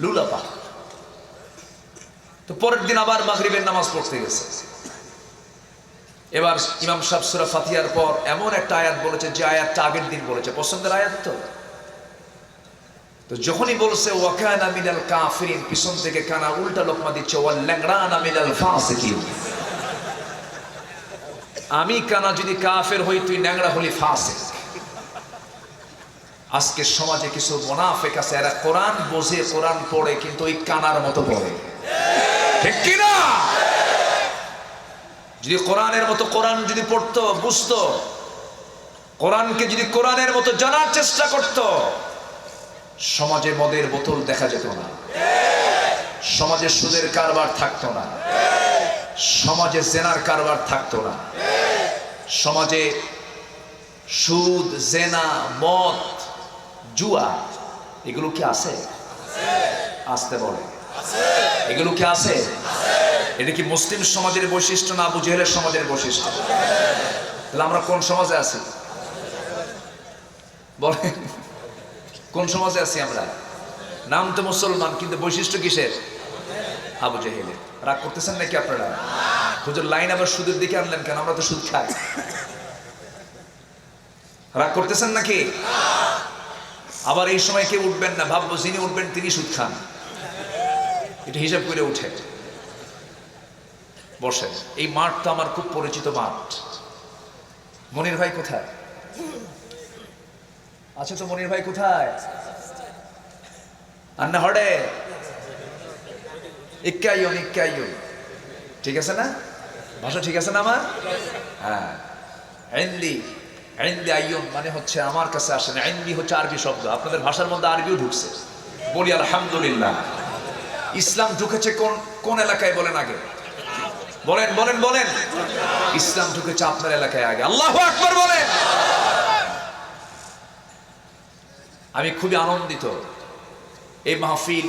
লুলা পা। তো পরের দিন আবার মাগরিবের নামাজ পড়তে গেছে। এবার ইমাম সাহেব সূরা ফাতিহার পর এমন একটা আয়াত বলেছে, যে আয়াতটা আগের দিন বলেছে, পছন্দের আয়াত। তো যখনই বলছে ওয়াকানা মিনাল কাফিরিন, পিছন থেকে কানা উল্টা লোকমা দিচ্ছে, ওয়াল লাংরানা মিনাল ফাসিকিন। আমি কানা যদি কাফের হই, তুই ন্যাংরা হলি ফাসিক। আজকে সমাজে কিছু মুনাফিক আছে, এরা কোরআন বোঝে, কোরআন পড়ে, কিন্তু ওই কানার মতো পড়ে, ঠিক কি না? যদি কোরআনের মতো কোরআন যদি পড়তো, বুঝতো, কোরআনকে যদি কোরআনের মতো জানার চেষ্টা করত, সমাজে মদের বোতল দেখা যেত না, সমাজে সুদের কারবার থাকতো না, সমাজে জেনার কারবার থাকতো না, সমাজে সুদ, জেনা, মদ, জুয়া এগুলো কি আছে? আসতে বলে, এগুলো কি আছে? এটা কি মুসলিম সমাজের বৈশিষ্ট্য না আবু জেহেলের সমাজের বৈশিষ্ট্য? তাহলে আমরা কোন সমাজে আছি বলেন? কোন সমাজে আছি আমরা? নাম তো মুসলমান, কিন্তু বৈশিষ্ট্য কিসের? আবু জেহেলের। রাগ করতেছেন নাকি আপনারা? হুজুর লাইন আবার সুদের দিকে আনলেন কেন? আমরা তো সুদ খাই। রাগ করতেছেন নাকি? আবার এই সময় কেউ উঠবেন না, ভাববো যিনি উঠবেন তিনি সুদ খান। এটা হিসাব করে উঠে বসেন। এই মাঠটা আমার খুব পরিচিত মাঠ। মনির ভাই কোথায় আছে? তো মনির ভাই কোথায়? আন্না হড়ে ইক্কাইয়ন, ইক্কাইয়ন, ঠিক আছে না? ভাষা ঠিক আছে না আমার? হ্যাঁ। ইন্দি, ইন্দি আইয়ুন মানে হচ্ছে আমার কাছে আসেন। ইন্দি হচ্ছে আরবি শব্দ, আপনাদের ভাষার মধ্যে আরবিও ঢুকছে। বলি আলহামদুলিল্লাহ। ইসলাম ঢুকেছে কোন কোন এলাকায় বলেন আগে? বলেন বলেন বলেন। ইসলাম ঢুকেছে আপনার এলাকায় আগে। আল্লাহু আকবার বলেন। আমি খুবই আনন্দিত। এই মাহফিল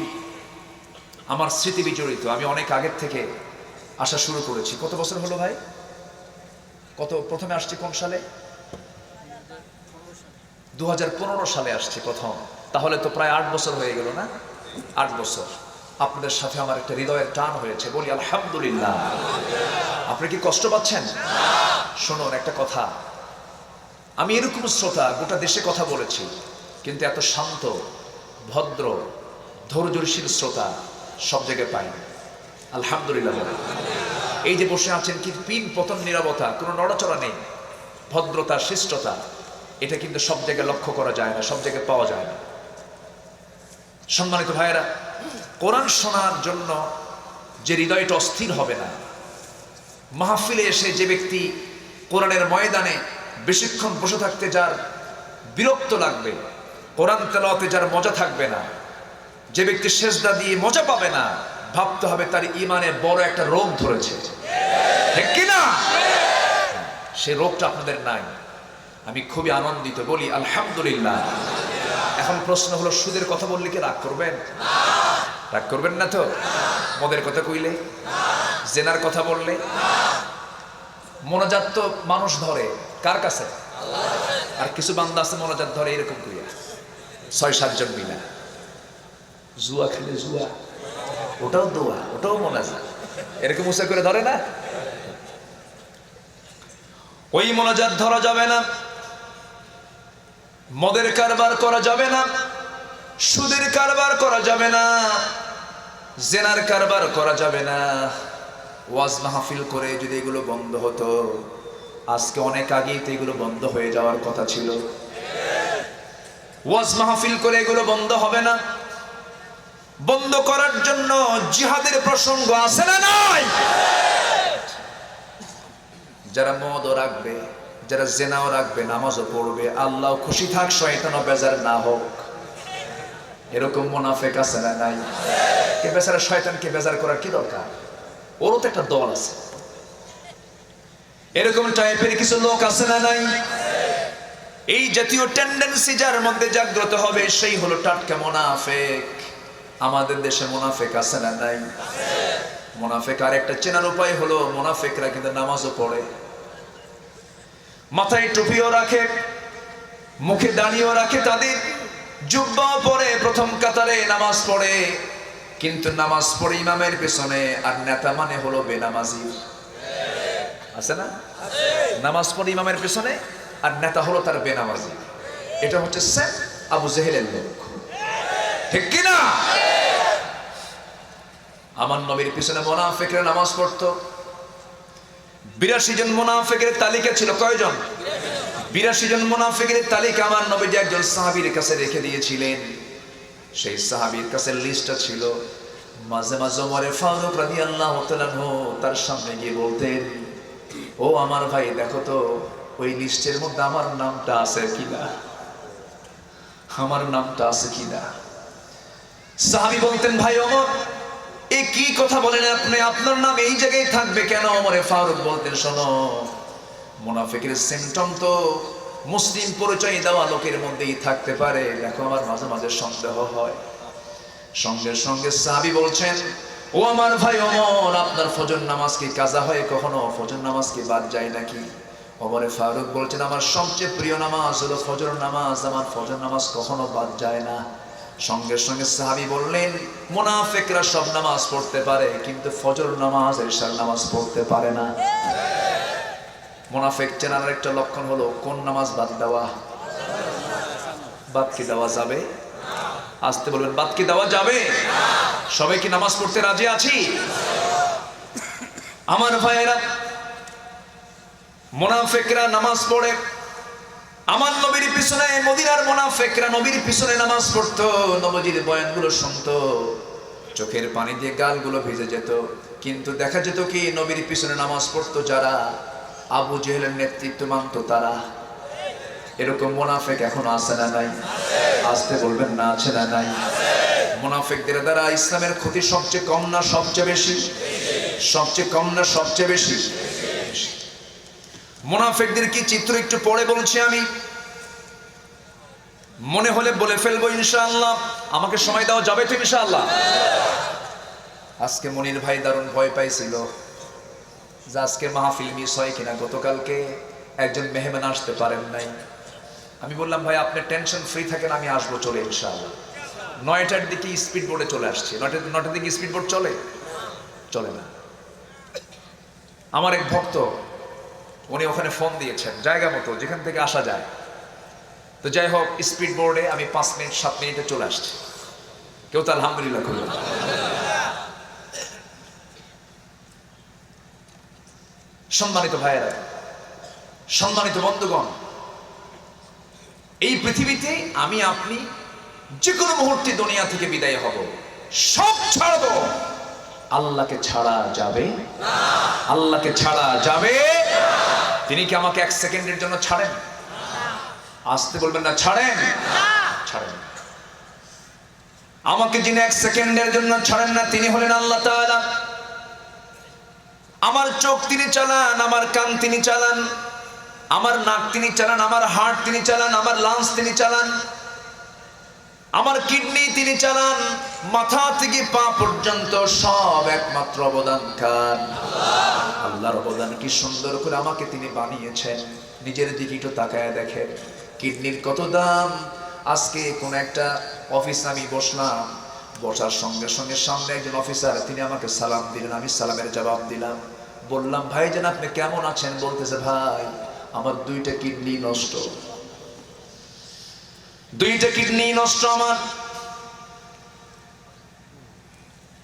আমার স্মৃতি বিজড়িত। আমি অনেক আগের থেকে আসা শুরু করেছি। কত বছর হলো ভাই? কত প্রথমে আসছি কোন সালে? 2015 সালে আসছি প্রথম। তাহলে তো প্রায় 8 বছর হয়ে গেল না? 8 বছর। আপনাদের সাথে আমার একটা হৃদয়ের টান হয়েছে। বলি আলহামদুলিল্লাহ। আপনি কি কষ্ট পাচ্ছেন? শুনুন একটা কথা, আমি এরকম শ্রোতা গোটা দেশে কথা বলেছি, কিন্তু এত শান্ত, ভদ্র, ধৈর্যশীল শ্রোতা সব জায়গায় পাইনি। আলহামদুলিল্লাহ। এই যে বসে আছেন, কি পিন পতন নীরবতা, কোনো নড়াচড়া নেই, ভদ্রতা, শিষ্টতা, এটা কিন্তু সব জায়গায় লক্ষ্য করা যায় না, সব জায়গায় পাওয়া যায় না। সম্মানিত ভাইয়েরা, কোরআন শোনার জন্য যে হৃদয়টা অস্থির হবে না, মাহফিলে এসে যে ব্যক্তি কোরআনের ময়দানে বেশিক্ষণ বসে থাকতে যার বিরক্ত লাগবে, কোরআন তেলাওয়াতে যার মজা থাকবে না, যে ব্যক্তি সেজদা দিয়ে মজা পাবে না, ভাবতে হবে তার ঈমানে বড় একটা রোগ ধরেছে, ঠিক কি না? সেই রোগটা আপনাদের নাই। আমি খুবই আনন্দিত। বলি আলহামদুলিল্লাহ। এখন প্রশ্ন হলো, সুদের কথা বললে কি রাগ করবেন? রাগ করবেন না তো? মদের কথা কইলে, জেনার কথা বললে, মোনাজাত তো মানুষ ধরে কার কাছে? আর কিছু বান্দা আছে মোনাজাত ধরে এরকম করিয়া 6-7 জন মিলা। জুয়া খেলে জুয়া, ওটাও দোয়া, ওটাও মোনাজাত, এরকম উৎসাহ করে ধরে না। ওই মোনাজাত ধরা যাবে না, মদের কারবার করা যাবে না, সুদের কারবার করা যাবে না, জেনার কারবার করা যাবে না, ওয়াজ মাহফিল করে যদি এগুলো বন্ধ হতো, আজকে অনেক আগেই তো এগুলো বন্ধ হয়ে যাওয়ার কথা ছিল। ওয়াজ মাহফিল করে এগুলো বন্ধ হবে না। বন্ধ করার জন্য জিহাদের প্রসঙ্গ আছে না নাই? যারা মদও রাখবে, যারা জেনাও রাখবে, নামাজও পড়বে, আল্লাহ খুশি থাক, শয়তানও বেজার না হোক, এরকম মুনাফিক আছে না নাই? কে বেচারা শয়তানকে বেজার করার কি দরকার? ওরও তো একটা দল আছে। এরকম টাইপের কিছু লোক আছে না নাই? এই জাতীয় টেন্ডেন্সি যার মধ্যে জাগ্রত হবে সেই হলো টাটকা মুনাফিক। আমাদের দেশে মুনাফিক আছে না নাই? মুনাফিক আর একটা চেনার উপায় হলো, মুনাফিকরা কিন্তু নামাজও পড়ে, মাথায় টুপিও রাখে, মুখে দাড়িও রাখে, তাদের জুব্বা পরে প্রথম কাতারে নামাজ পড়ে, কিন্তু নামাজ পড়ে ইমামের পেছনে। আর নেতা মানে হলো বেনামাজি, আছে না? নামাজ পড়ে ইমামের পেছনে আর নেতা হলো তার বেনামাজি। এটা হচ্ছে সেম আবু জেহেলের লোক, ঠিক কিনা? আমার নবীর পিছনে মুনাফিকরা নামাজ পড়তো। 82 জন মুনাফিকের তালিকা ছিল। কয়জন? 82 জন মুনাফিকের তালিকা আমার নবী একজন সাহাবীর কাছে রেখে দিয়েছিলেন। সেই সাহাবীর কাছে লিস্টটা ছিল। মাঝে মাঝে ওমর ফারুক রাদিয়াল্লাহু তাআলা আনহু তার সামনে গিয়ে বলতেন, ও আমার ভাই দেখো তো ওই লিস্টের মধ্যে আমার নামটা আছে কিনা, আমার নামটা আছে কিনা। সাহাবী বলতেন, ভাই ওমর এ কি কথা বলেন আপনি, আপনার নাম এই জায়গায় থাকবে কেন? ওমরে ফারুক বলতেন, শোনো, মুনাফিকের সিম্পটম তো মুসলিম পরিচয় দেওয়া লোকের মধ্যেই থাকতে পারে। দেখো আমার মাঝে মাঝে সন্দেহ হয়। সঙ্গে সঙ্গে সাহাবী বলছেন, ও আমার ভাই ওমর, আপনার ফজর নামাজ কি কাজা হয় কখনো? ফজর নামাজ কি বাদ যায় নাকি? ওমরে ফারুক বলছেন, আমার সবচেয়ে প্রিয় নামাজ হলো ফজর নামাজ, আমার ফজর নামাজ কখনো বাদ যায় না। সঙ্গে সঙ্গে সাহাবী বললেন, মুনাফিকরা সব নামাজ পড়তে পারে কিন্তু ফজর নামাজ, এশার নামাজ পড়তে পারে না। মুনাফিক চেনার একটা লক্ষণ হলো কোন নামাজ বাদ দেওয়া। বাদ কি দেওয়া যাবে? আসতে বলবেন, বাদ কি দেওয়া যাবে? সবাই কি নামাজ পড়তে রাজি আছি? আমার ভাইয়েরা, মুনাফিকরা নামাজ পড়ে। আমার নবীর পিছনে মদিনার মুনাফিকরা নবীর পিছনে নামাজ পড়তো, নবীর বয়ানগুলো শুনতো, চোখের পানি দিয়ে গালগুলো ভিজে যেত। কিন্তু দেখা যেত কি, নবীর পিছনে নামাজ পড়তো যারা আবু জেহেলের নেতৃত্ব মানত তারা। এরকম মুনাফিক এখন আছে না নাই? আসতে বলবেন না, আছে না নাই? মুনাফিকদের দ্বারা ইসলামের ক্ষতি সবচেয়ে কম না সবচেয়ে বেশি? সবচেয়ে কম না সবচেয়ে বেশি? মুনাফিকদের কি চিত্র একটু পরে বলছি আমি, মনে হলে বলে ফেলবো ইনশাআল্লাহ। আমাকে সময় দেওয়া যাবে তো ইনশাআল্লাহ? আজকে মনির ভাই দারুণ ভয় পাইছিল যে আজকে মাহফিল মিস হয় কিনা। গতকালকে একজন মেহমান আসতে পারেন নাই। আমি বললাম, ভাই আপনি টেনশন ফ্রি থাকেন, আমি আসবো চলে ইনশাআল্লাহ। 9টার দিকে স্পিড বোর্ডে চলে আসছি। 9টার দিকে স্পিড বোর্ড চলে? চলে না। আমার এক ভক্ত, উনি ওখানে ফোন দিয়েছেন জায়গা মতো যেখান থেকে আসা যায়। তো যাই হোক, স্পিড বোর্ডে আমি 5 মিনিট 7 মিনিটে চলে আসছি। কেউ তো আলহামদুলিল্লাহ করল। সম্মানিত ভাইয়েরা, সম্মানিত বন্ধুগণ, এই পৃথিবীতে আমি আপনি যে কোনো মুহূর্তে দুনিয়া থেকে বিদায় হব, সব ছাড়বো, আল্লাহকে ছাড়া যাবে না। আল্লাহকে ছাড়া যাবে না। তিনি কি আমাকে 1 সেকেন্ডের জন্য ছাড়েন? আসতে বলবেন না, ছাড়েন? ছাড়েন। আমাকে যিনি 1 সেকেন্ডের জন্য ছাড়েন না, তিনি হলেন আল্লাহ তাআলা। আমার চোখ তিনি চালান, আমার কান তিনি চালান, আমার নাক তিনি চালান, আমার হার্ট তিনি চালান, আমার লাংস তিনি চালান, আমার কিডনি তিনি চালান, মাথা থেকে পা পর্যন্ত সব একমাত্র অবদানকার আল্লাহ। আল্লাহর অবদান কি সুন্দর করে আমাকে তিনি বানিয়েছেন। নিজের দিকে একটু তাকায় দেখেন, কিডনির কত দাম। আজকে কোন একটা অফিসে আমি বসলাম, বসার সঙ্গে সঙ্গে সামনে একজন অফিসার, তিনি আমাকে সালাম দিলেন, আমি সালামের জবাব দিলাম। বললাম, ভাইজান আপনি কেমন আছেন? বলতেছে, ভাই আমার 2টা কিডনি নষ্ট, 2টা কিডনি নষ্ট আমার।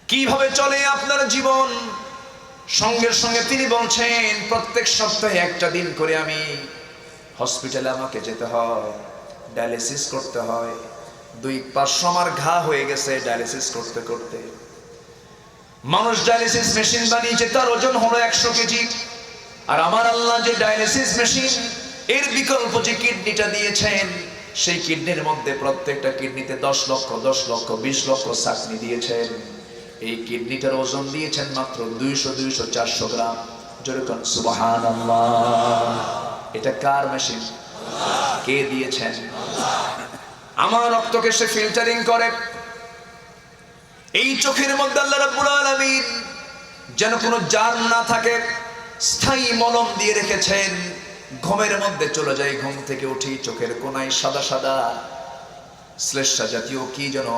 কিভাবে চলে আপনার জীবন? সঙ্গে সঙ্গে তিনি বলছেন প্রত্যেক সপ্তাহে একটা দিন করে আমি হসপিটালে আমাকে যেতে হয়, ডায়ালিসিস করতে হয়। 2 আমার ঘা হয়ে গেছে ডায়ালিসিস করতে করতে। মানুষ ডায়ালিসিস মেশিন বানিয়েছে, তার ওজন হলো 100 কেজি। আর আমার আল্লাহ যে ডায়ালিসিস মেশিন এর বিকল্প যে কিডনিটা দিয়েছেন, সেই কিডনির মধ্যে প্রত্যেকটা কিডনিতে 10 লক্ষ 10 লক্ষ 20 লক্ষ সাকনি দিয়েছেন। এই কিডনিটার ওজন দিয়েছেন মাত্র 200-400 গ্রাম। যেরকম সুবহানাল্লাহ। এটা কার মেশিন? কে দিয়েছেন? আমার রক্তকে সে ফিল্টারিং করে। এই চোখের মধ্যে আল্লাহ রাব্বুল আলামিন যেন কোনো জার্ম না থাকে স্থায়ী মলম দিয়ে রেখেছেন। ঘুমের মধ্যে চলে যায়, ঘুম থেকে উঠি চোখের কোনায় সাদা সাদা শ্লেষ্মা জাতীয় কি যেন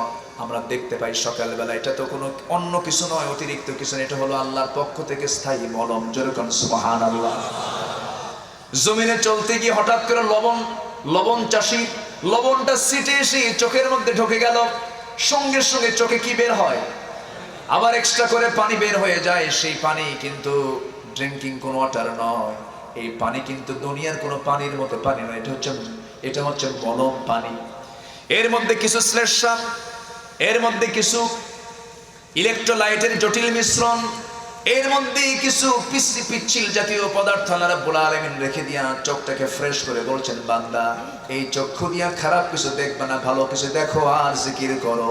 আমরা দেখতে পাই সকালবেলা। এটা তো কোনো অন্য কিছু নয়, অতিরিক্ত কিছু নয়, এটা হলো আল্লাহর পক্ষ থেকে স্থায়ী মলম। যেরকম সুবহানাল্লাহ। জমিনে চলতে গিয়ে হঠাৎ করে লবণ চাষি লবণটা সিটে এসে চোখের মধ্যে ঢুকে গেল, সঙ্গে সঙ্গে চোখে কি বের হয়? আবার এক্সট্রা করে পানি বের হয়ে যায়। সেই পানি কিন্তু ড্রিঙ্কিং কোনো ওয়াটার নয়, এই পানি কিন্তু দুনিয়ার কোনো পানির মতো পানি নয়, এটা হচ্ছে মলম পানি। এর মধ্যে কিছু শ্লেষ্মা, এর মধ্যে কিছু ইলেকট্রোলাইটের জটিল মিশ্রণ, এর মধ্যে কিছু পিচ্ছিল জাতীয় পদার্থ আল্লাহ রাব্বুল আলামিন রেখে দিয়া চোখটাকে ফ্রেশ করে বলছেন, বান্দা এই চক্ষু দিয়া খারাপ কিছু দেখবে না, ভালো কিছু দেখো আর জিকির করো।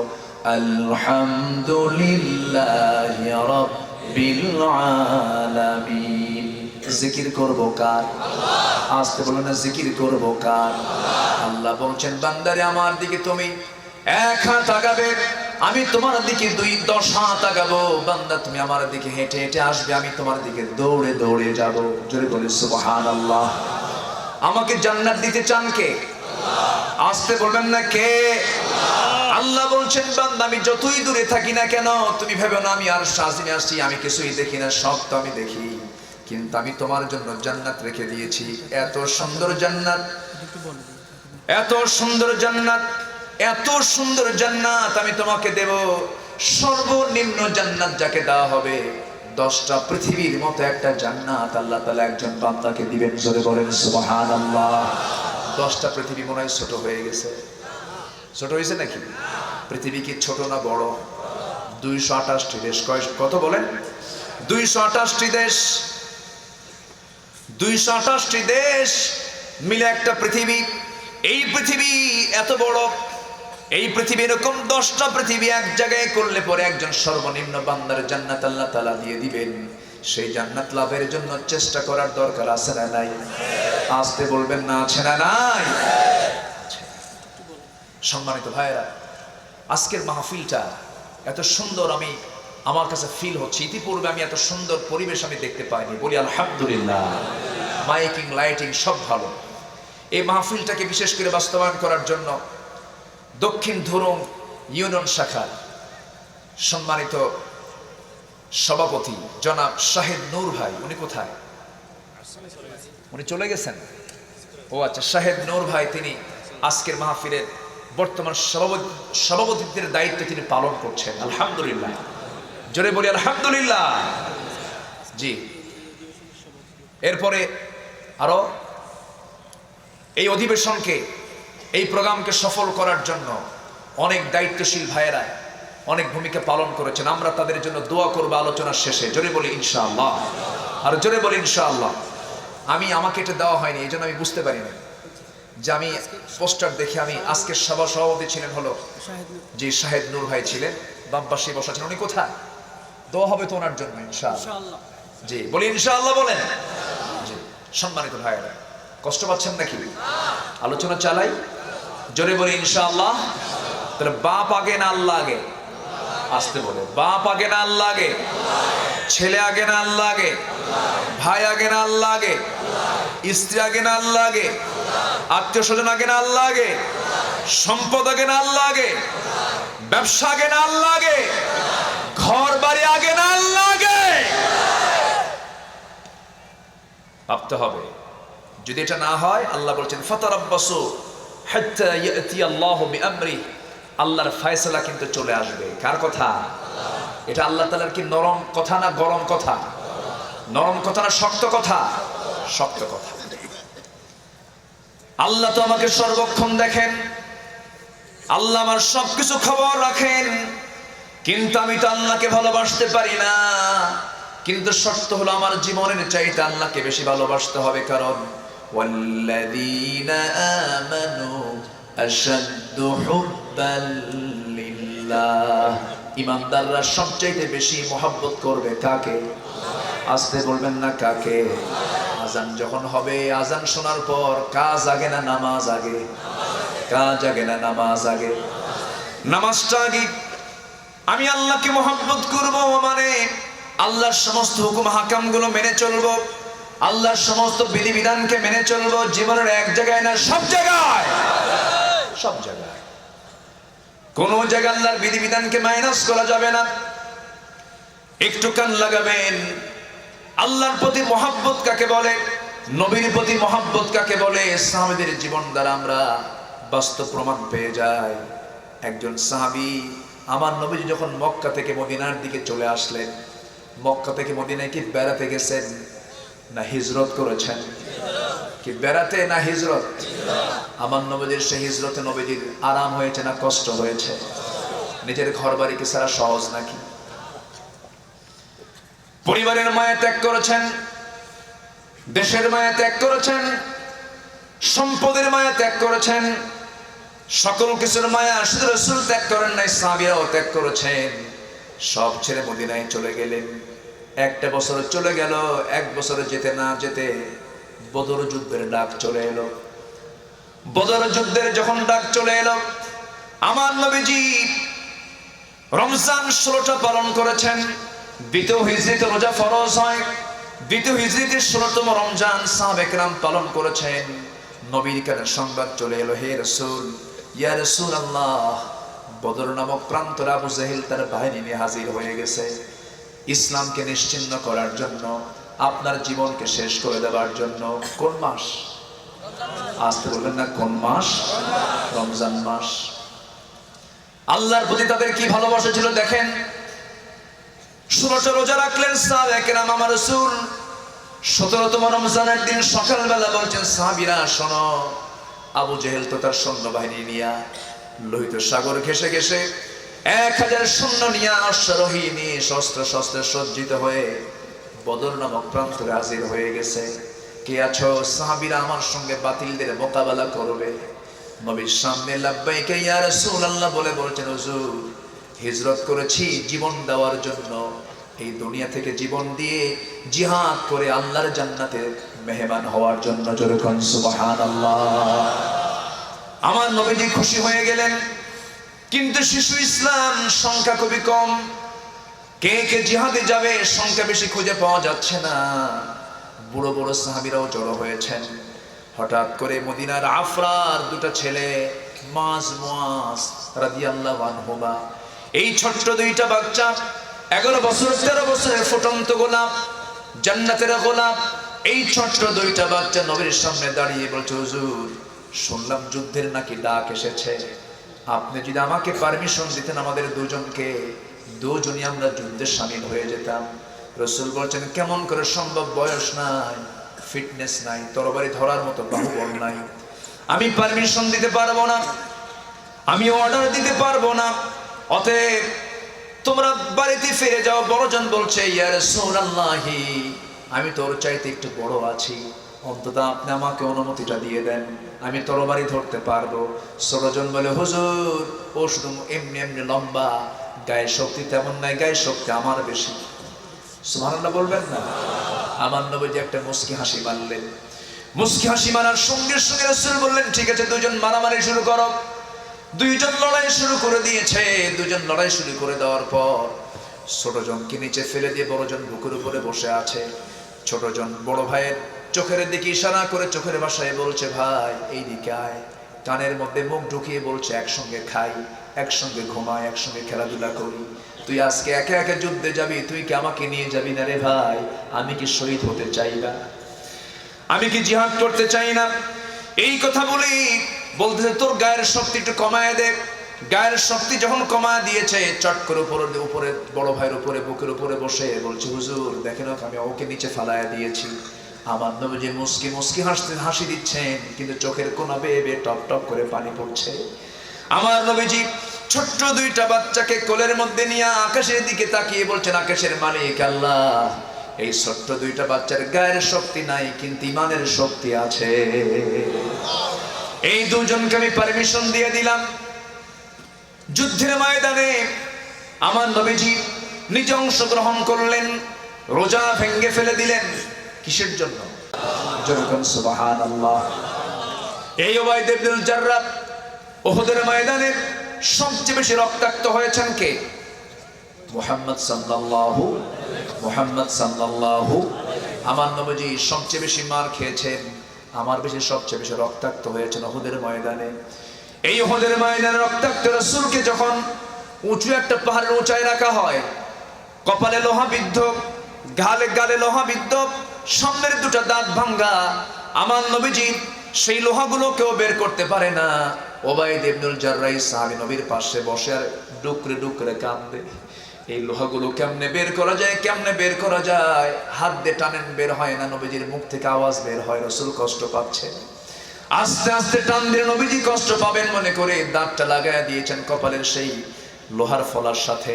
আলহামদুলিল্লাহি রাব্বিল আলামিন। জিকির করব কার? আস্তে বলো না, জিকির করব কার? আল্লাহ বলছেন, বান্দারে আমার দিকে তুমি 1 হাত আগাবে, আমি তোমার দিকে 10 হাত আগাবো। বান্দা তুমি আমার দিকে হেঁটে হেঁটে আসবে, আমি তোমার দিকে দৌড়ে দৌড়ে যাব। জোরে বলে সুবহানাল্লাহ। আমাকে জান্নাত দিতে চান কে? আসতে বলবেন না কে? আল্লাহ বলছেন, বান্দা আমি যতই দূরে থাকি না কেন তুমি ভেবে না আমি আর শাসিনে আসছি, আমি কিছুই দেখি না, সব তো আমি দেখি, কিন্তু আমি তোমার জন্য জান্নাত রেখে দিয়েছি। এত সুন্দর জান্নাত, এত সুন্দর জান্নাত, এত সুন্দর জান্নাত আমি তোমাকে দেব। সর্বনিম্ন জান্নাত যাকে দেওয়া হবে 10টা পৃথিবীর মতো একটা জান্নাত আল্লাহ তাআলা একজন বান্দাকে দিবেন। জোরে বলেন সুবহানাল্লাহ। 10টা পৃথিবী মনে হয় ছোট হয়ে গেছে। ছোট হয়েছে নাকি? পৃথিবী কি ছোট না বড়? 228টি দেশ। কত বলেন? 228টি দেশ। 228টি দেশ মিলে একটা পৃথিবী। এই পৃথিবী এত বড়, এই পৃথিবী এরকম 10টা পৃথিবী এক জায়গায় করলে পরে একজন সর্বনিম্ন বান্দার জান্নাত আল্লাহ তাআলা দিয়ে দিবেন। সেই জান্নাত লাভের জন্য চেষ্টা করার দরকার আছে না নাই? আসতে বলবেন না, আছে না নাই? সম্মানিত ভাইরা, আজকের মাহফিলটা এত সুন্দর আমার কাছে ফিল হচ্ছে। ইতিপূর্বে আমি এত সুন্দর পরিবেশ আমি দেখতে পাইনি। বলি আলহামদুলিল্লাহ। মাইকিং, লাইটিং সব ভালো। এই মাহফিলটাকে বিশেষ করে বাস্তবায়ন করার জন্য দক্ষিণ ধুরুং ইউনিয়ন শাখার সম্মানিত সভাপতি জনাব শাহেদ নূর ভাই, উনি কোথায়? উনি চলে গেছেন। ও আচ্ছা, শাহেদ নূর ভাই তিনি আজকের মাহফিলের বর্তমান সভাপতিত্বের দায়িত্ব তিনি পালন করছেন। আলহামদুলিল্লাহ। জোরে বলি আলহামদুলিল্লাহ। জি, এরপরে আরো এই অধিবেশনকে, এই প্রোগ্রামকে সফল করার জন্য অনেক দায়িত্বশীল ভাইয়েরা অনেক ভূমিকা পালন করেছেন। আমরা তাদের জন্য দোয়া করব আলোচনার শেষে। জোরে বলি ইনশাআল্লাহ। আর জোরে বলি ইনশাআল্লাহ। আমাকে এটা দেওয়া হয়নি, এই জন্য আমি বুঝতে পারি না যে আমি পোস্টার দেখে আমি আজকের সভাপতি ছিলেন হলো জি শাহেদ নূর ভাই ছিলেন, বাম পাশে বসা ছিলেন। উনি কোথায়? দোয়া হবে তো ওনার জন্য ইনশাআল্লাহ। জি বলি ইনশাআল্লাহ বলেন। জি, সম্মানিত ভাইয়েরা কষ্ট পাচ্ছেন নাকি? আলোচনা চালাই। জোরে বলি ইনশাআল্লাহ। তাহলে বাপ আগে না আল্লাহ আগে? আসতে বলে, বাপ আগে না আল্লাহ আগে? ছেলে আগে না আল্লাহ আগে? ভাই আগে না আল্লাহ আগে? স্ত্রী আগে না আল্লাহ আগে? আত্মীয় স্বজন আগে না আল্লাহ আগে? সম্পদ আগে না আল্লাহ আগে? ব্যবসা আগে না আল্লাহ আগে? ঘর বাড়ি আগে না আল্লাহ আগে? ভাবতে হবে। যদি এটা না হয়, আল্লাহ বলছেন ফাতারাব্বাসু হাত্তা ইয়াতি আল্লাহু বিআমরি, আল্লাহর ফয়সালা কিন্তু চলে আসবে। কার কথা? এটা আল্লাহ তাআলার কি নরম কথা না গরম কথা? নরম কথা না শক্ত কথা? শক্ত কথা। আল্লাহ তো আমাকে সর্বক্ষণ দেখেন, আল্লাহ আমার সবকিছু খবর রাখেন, কিন্তু আমি তো আল্লাহকে ভালোবাসতে পারি না। কিন্তু শর্ত হলো আমার জীবনের চাইতে আল্লাহকে বেশি ভালোবাসতে হবে, কারণ ওয়াল্লাযীনা আমানু আশাদ্দু হুব্বাল লিল্লাহ। ঈমানদাররা সবচাইতে বেশি মহব্বত করবে কাকে? আসতে বলবেন না কাকে? আজান যখন হবে, আজান শোনার পর কাজ আগে না নামাজ আগে? কাজ আগে না নামাজ আগে? নামাজটা আগে। আমি আল্লাহকে মহব্বত করব মানে আল্লাহর সমস্ত হুকুম হাকামগুলো মেনে চলবো, আল্লাহর সমস্ত বিধিবিধানকে মেনে চলবো, জীবনের এক জায়গায় না সব জায়গায়। সব জায়গায় কোন জায়গায় আল্লাহর বিধিবিধানকে মাইনাস করা যাবে না। একটু কান লাগাবেন, আল্লাহর প্রতি মহব্বত কাকে বলে, নবীর প্রতি মহব্বত কাকে বলে, সাহাবীদের জীবন দ্বারা আমরা বাস্তব প্রমাণ পেয়ে যাই। একজন সাহাবী, আমার নবীজি যখন মক্কা থেকে মদিনার দিকে চলে আসলেন, মক্কা থেকে মদিনায় কি বেড়াতে গেছেন না হিজরত করেছেন? কি বেড়াতে না হিজরত? আমার নবীজির সেই হিজরতে নবীজির আরাম হয়েছে না কষ্ট হয়েছে? নিজের ঘর বাড়ি কি সারা সহজ নাকি? পরিবারের মায়া ত্যাগ করেছেন, দেশের মায়া ত্যাগ করেছেন, সম্পদের মায়া ত্যাগ করেছেন, সকল কিছুর মায়া শুধু রাসূল ত্যাগ করেন নাই, সাহাবীরাও ত্যাগ করেছেন। সব ছেড়ে মদিনায় চলে গেলেন। একটা বছর চলে গেল, এক বছরে যেতে না যেতে বদর যুদ্ধের ডাক চলে এলো। বদর যুদ্ধের যখন ডাক চলে এলো, আমার নবীজি রমজান 16টা পালন করেছেন। দ্বিতীয় হিজরিতে রোজা ফরজ হয়, দ্বিতীয় হিজরিতে 16তম রমজান সাহাবায়ে কেরাম পালন করেছেন। নবীর কাছে সংবাদ চলে এলো, হে রাসূল, ইয়া রাসূলুল্লাহ, বদর নামক প্রান্তরে আবু জাহেল তার বাহিনী নিয়ে হাজির হয়ে গেছে ইসলামকে নিশ্চিহ্ন করার জন্য, আপনার জীবনকে শেষ করে দেওয়ার জন্য। কোন মাস? আসতে বলবেন না কোন মাস? রমজান মাস। আল্লাহর প্রতি তাদের কি ভালোবাসা ছিল দেখেন। 16টা রোজা রাখলেন সাহাবায়ে কেরাম। আমার রাসূল 17তম রমজানের দিন সকালবেলা বলছেন, সাহাবীরা শোনো, আবু জেহেল তো তার সৈন্যবাহিনী নিয়ে লোহিত সাগর ঘেঁষে ঘেঁষে 1000 সৈন্য নিয়ে অশ্বারোহী নিয়ে শস্ত্র শস্ত্রে সজ্জিত হয়ে বদর নামক প্রান্তরে হাজির হয়ে গেছে। কে আছো? সাহাবীরা আমার সঙ্গে বাতিলদের মোকাবেলা করবে। নবীর সামনে লাব্বাইকা ইয়া রাসূলুল্লাহ বলে বলছেন, হুজুর, হিজরত করেছি জীবন দেওয়ার জন্য, এই দুনিয়া থেকে জীবন দিয়ে জিহাদ করে আল্লাহর জান্নাতে মেহমান হওয়ার জন্য। জোরে কোন সুবহানাল্লাহ। আমার নবীজি খুশি হয়ে গেলেন। কিন্তু শিশু ইসলাম সংখ্যা খুবই কম। কে কে জিহাদে যাবে সংখ্যা বেশি খুঁজে পাওয়া যাচ্ছে না। বুড়ো বুড়ো সাহাবীরাও জড়ো হয়েছেন। হঠাৎ করে মদিনার আফরার দুটো ছেলে, মাজ মুআজ রাদিয়াল্লাহু আনহুমা, এই ছোট্ট দুইটা বাচ্চা, 11 বছর 13 বছরের ফুটন্ত গোলাপ, জান্নাতের গোলাপ, এই ছোট্ট দুইটা বাচ্চা নবীর সামনে দাঁড়িয়ে বলছে, হুজুর, শুনলাম যুদ্ধের নাকি ডাক এসেছে, আপনি যদি আমাকে পারমিশন দিতেন আমাদের দুজনই আমরা যুদ্ধে শামিল হয়ে যেতাম। রাসূল বলছেন, কেমন করে সম্ভব? বয়স নাই, ফিটনেস নাই, তরবারি ধরার মতো বাহুবল নাই, আমি পারমিশন দিতে পারবো না, আমি অর্ডার দিতে পারবো না, অতএব তোমরা বাড়িতে ফিরে যাও। বড়জন বলছে, ইয়া রাসূলুল্লাহ, আমি তোর চাইতে একটু বড় আছি, অন্তত আপনি আমাকে অনুমতিটা দিয়ে দেন, আমি তরবারি ধরতে পারবো। ষোলজন বলে, হুজুর, ও শুধু এমনি এমনি লম্বা, গায়ে শক্তি তেমন নাই, গায়ে শক্তি আমার বেশি। সুবহানাল্লাহ বলবেন না? আমার নবীজি একটা মুস্কি হাসি মারলেন। মুস্কি হাসি মারার সঙ্গে সঙ্গে রাসূল বললেন, ঠিক আছে, দুজন মারামারি শুরু করো। দুইজন লড়াই শুরু করে দিয়েছে। দুজন লড়াই শুরু করে দেওয়ার পর ছোটজনকে নিচে ফেলে দিয়ে বড়জন বুকের উপরে বসে আছে। ছোটজন বড় ভাইয়ের চোখের দিকে ইশারা করে চোখের ভাষায় বলছে, ভাই এইদিকে আয়। কানের মধ্যে মুখ ঢুকিয়ে বলছে, একসঙ্গে খাই, একসঙ্গে ঘুমাই, একসঙ্গে খেলাধুলা করি। তুই আজকে একে একে যুদ্ধে যাবি, তুই কি আমাকে নিয়ে যাবি না রে ভাই? আমি কি শহীদ হতে চাই না? আমি কি জিহাদ করতে চাই না? এই কথা বলি বলতেছে, তোর গায়ের শক্তি একটু কমায় দে, গায়ের শক্তি যখন কমা দিয়েছে, চট করে উপরে বড় ভাইয়ের উপরে বুকের উপরে বসে বলছে, হুজুর দেখেন আমি ওকে নিচে ফালায়া দিয়েছি। আমার নবীজি মুস্কি মুস্কি হাসি দিচ্ছেন, কিন্তু চোখের কোনা বেয়ে বেয়ে টপ টপ করে পানি পড়ছে। আমার নবীজি ছোট্ট দুইটা বাচ্চাকে কোলের মধ্যে নিয়ে আকাশের দিকে তাকিয়ে বলছেন, আকাশের মালিক আল্লাহ, এই ছোট্ট দুইটা বাচ্চার গায়ের শক্তি নাই, কিন্তু ইমানের শক্তি আছে। এই দুজনকে আমি পারমিশন দিয়ে দিলাম। যুদ্ধের ময়দানে আমার নবীজি নিজে অংশগ্রহণ করলেন, রোজা ভেঙ্গে ফেলে দিলেন। কিসের জন্য? যেরকম সুবহানাল্লাহ। এই উবাইদ ইবনুল জাররাহ উহুদের ময়দানে সবচেয়ে বেশি রক্তাক্ত হয়েছেন কে? মুহাম্মদ সাল্লাল্লাহু। আমার নবীজি সবচেয়ে বেশি মার খেয়েছেন, আমার সবচেয়ে বেশি রক্তাক্ত হয়েছেন উহুদের ময়দানে। এই উহুদের ময়দানে রক্তাক্ত রাসূলকে যখন উঁচু একটা পাহাড়ের উঁচায় রাখা হয়, কপালে লোহা বিদ্ধ, গালে লোহা বিদ্ধ, সামনের দুটো দাঁত ভাঙ্গা, আমার নবীজি সেই লোহাগুলো কেউ বের করতে পারে না। উবাইদ ইবনুল জাররাহ সাহাবী নবীর পাশে বসে আর ডুকরে ডুকরে কাঁদে। এই লোহাগুলো কেমনে বের করা যায়, কেমনে বের করা যায়, হাত দিয়ে টানেন, বের হয় না। নবীজির মুখ থেকে আওয়াজ বের হয়, রাসূল কষ্ট পাচ্ছে। আস্তে আস্তে টান দিয়ে নবীজি কষ্ট পাবেন মনে করে দাঁতটা লাগায়া দিয়েছেন কপালের সেই লোহার ফলার সাথে।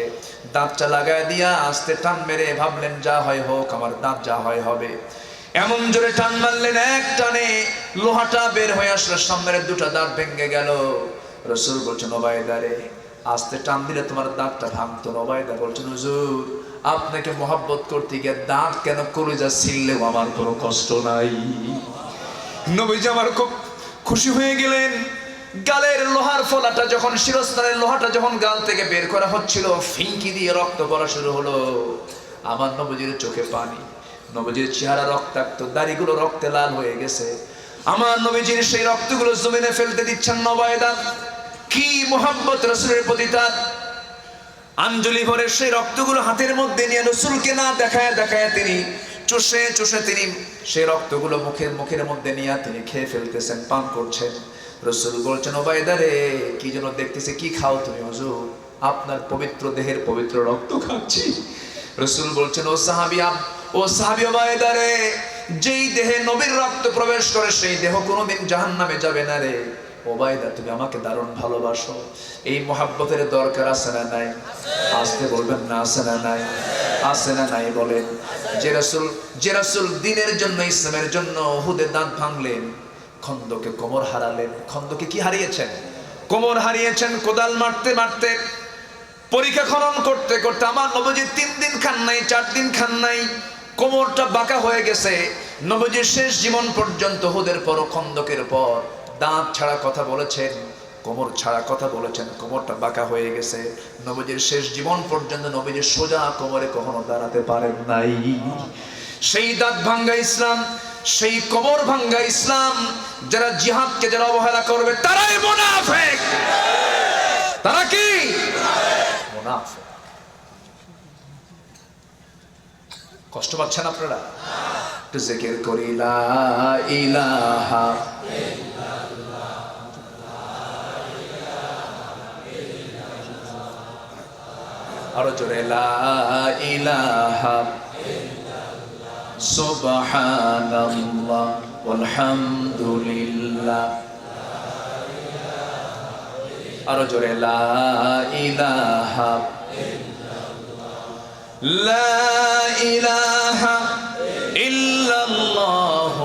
দাঁতটা লাগায়া দিয়া আস্তে টান মেরে ভাবলেন যা হয় হোক, আমার দাঁত যা হয় হবে। এমন জোরে টান মারলেন, এক টানে লোহাটা বের হয়ে আসলো, সামনের দুটো দাঁত ভেঙে গেল। রাসূল বলছেন, উবাইদা রে, আস্তে টান দিলে তোমার দাঁতটা ভাঙতো না। উবাইদা বলছেন, হুজুর আপনাকে মহব্বত করতে গিয়ে দাঁত কেন কলিজা ছিললেও আমার কোনো কষ্ট নাই। নবীজি আমার খুব খুশি হয়ে গেলেন। গালের লোহার ফলাটা যখন, শিরস্থানের লোহাটা যখন গাল থেকে বের করা হচ্ছিল, ফিঙ্কি দিয়ে রক্ত পড়া শুরু হলো। আমার নবীজির চোখে পানি, নবীজির চেহারা রক্তাক্ত, দাড়িগুলো রক্তে লাল হয়ে গেছে। আমার নবীজির সেই রক্তগুলো জমিনে ফেলতে দিচ্ছেন না উবাইদা। কি মুহাব্বত রাসূলের প্রতি তার! আঞ্জলি ভরে সেই রক্তগুলো হাতের মধ্যে নিয়ে রাসূলকে না দেখায় দেখায় তিনি চুষে চুষে তিনি সেই রক্তগুলো মুখের মধ্যে নিয়ে তিনি খেয়ে ফেলতেছেন, পান করছেন। রাসূল বলছেন, উবাইদা রে, কি যেন দেখতেছে, কি খাও তুমি? হুজুর আপনার পবিত্র দেহের পবিত্র রক্ত খাচ্ছি। রাসূল বলছেন, ও সাহাবী উবাইদা রে, যেই দেহে নবীর রক্ত প্রবেশ করে সেই দেহ কোনোদিন জাহান্নামে যাবে না রে। উবাইদা তুমি আমাকে দারুণ ভালোবাসো, এই মুহাব্বতের দরকার আছে না নাই? আসতে বলবেন না, আছে না নাই? আছে না নাই বলেন। যে রাসূল দ্বীনের জন্য, ইসলামের জন্য উহুদে দাঁত ভাঙলেন, খন্দকে কোমর হারালেন। খন্দকে কি হারিয়েছেন? কোমর হারিয়েছেন। কোদাল মারতে মারতে, পরীক্ষা খনন করতে করতে আমার নবীজি 3 দিন খান নাই, 4 দিন খান নাই, কোমরটা বাঁকা হয়ে গেছে। নবীজির শেষ জীবন পর্যন্ত উহুদের পর, খন্দকের পর দাঁত ছাড়া কথা বলেছেন, কোমর ছাড়া কথা বলেছেন, কোমরটা বাঁকা হয়ে গেছে। নবীজির শেষ জীবন পর্যন্ত নবীজির সোজা কোমরে কখনো দাঁড়াতে পারেন নাই। সেই দাঁত ভাঙ্গা ইসলাম, সেই কোমর ভাঙ্গা ইসলাম, যারা জিহাদকে যারা অবহেলা করবে তারাই মুনাফিক। তারা কি মুনাফিক? কষ্ট পাচ্ছেন আপনারা? একটু জিকির করি, লা ইলাহা আরো জোরে, লা ইলাহা সুবহানাল্লাহ ওয়ালহামদুলিল্লাহ। আরো জোরে, লা ইলাহা ইল্লাল্লাহ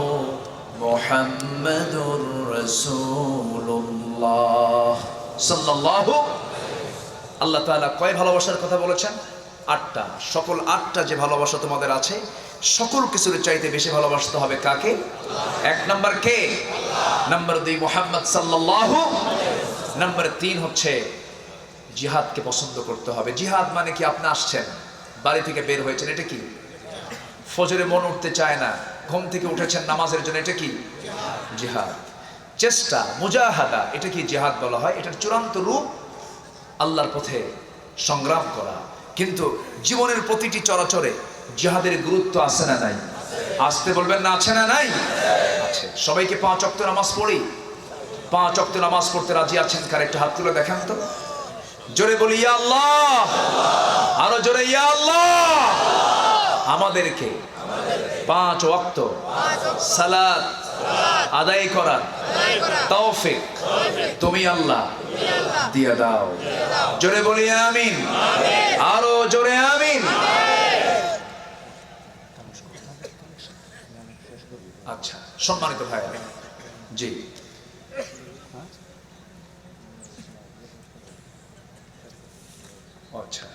মুহাম্মাদুর রাসূলুল্লাহ সাল্লাল্লাহু। আল্লাহ তাআলা কয় ভালোবাসার কথা বলেছেন? 8টা। সকল 8টা যে ভালোবাসা তোমাদের আছে, সকল কিছুর চাইতে বেশি ভালোবাসতে হবে কাকে? 1 নাম্বার কে? নাম্বার 2 মুহাম্মদ সাল্লাল্লাহু। নাম্বার 3 হচ্ছে জিহাদকে পছন্দ করতে হবে। জিহাদ মানে কি? আপনি আসছেন, বাড়ি থেকে বের হয়েছেন, এটা কি? ফজরে মন উঠতে চায় না, ঘুম থেকে উঠেছেন নামাজের জন্য, এটা কি? জিহাদ। চেষ্টা, মুজাহাদা, এটা কি জিহাদ বলা হয়। এটার চূড়ান্ত রূপ আল্লাহর পথে সংগ্রাম করা। কিন্তু জীবনের প্রতিটি চরাচরে জিহাদের গুরুত্ব আছে না নাই? আসতে বলবেন না, আছে না নাই? আছে। সবাইকে 5 ওয়াক্ত নামাজ পড়ি। 5 ওয়াক্ত নামাজ পড়তে রাজি আছেন কার? একটা হাত তুলে দেখান তো। জোরে বলি ইয়া আল্লাহ, আরো জোরে ইয়া আল্লাহ। আমাদেরকে 5 ওয়াক্ত সালাত আদায় করার তৌফিক তুমি আল্লাহ দিয়ে দাও। জোরে বলি আমিন, আরো জোরে আমিন। আচ্ছা সম্মানিত ভাই, জি আচ্ছা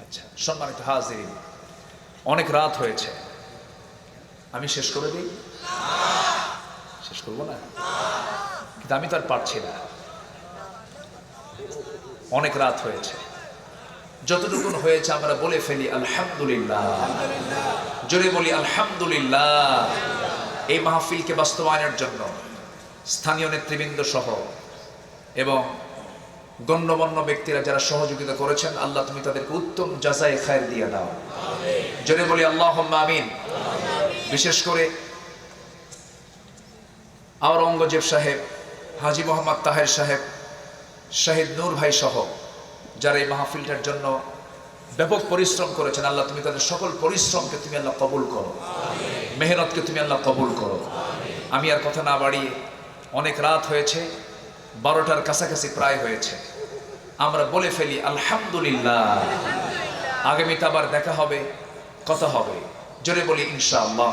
আচ্ছা সম্মানিত হাজিরিন, অনেক রাত হয়েছে, আমি শেষ করে দিই? শেষ করবো না, কিন্তু আমি তো আর পারছি না, অনেক রাত হয়েছে। যতটুকু হয়েছে আমরা বলে ফেলি আলহামদুলিল্লাহ। জোরে বলি আলহামদুলিল্লাহ। এই মাহফিলকে বাস্তবায়নের জন্য স্থানীয় নেতৃবৃন্দ সহ এবং গণ্যমান্য ব্যক্তিরা যারা সহযোগিতা করেছেন, আল্লাহ তুমি তাদেরকে উত্তম জাযায়ে খায়ের দিয়ে দাও। জোরে বলি আল্লাহুম্মা আমিন। বিশেষ করে আওরঙ্গজেব সাহেব, হাজী মোহাম্মদ তাহের সাহেব, শাহিদ নূর ভাই সহ যারা এই মাহফিলটার জন্য ব্যাপক পরিশ্রম করেছেন, আল্লাহ তুমি তাদের সকল পরিশ্রমকে তুমি আল্লাহ কবুল করো, মেহনতকে তুমি আল্লাহ কবুল করো। আমি আর কথা না বাড়িয়ে, অনেক রাত হয়েছে, 12টার কাছাকাছি প্রায় হয়েছে, আমরা বলে ফেলি আলহামদুলিল্লাহ। আগামীতে আবার দেখা হবে, কথা হবে, জোরে বলি ইনশাআল্লাহ।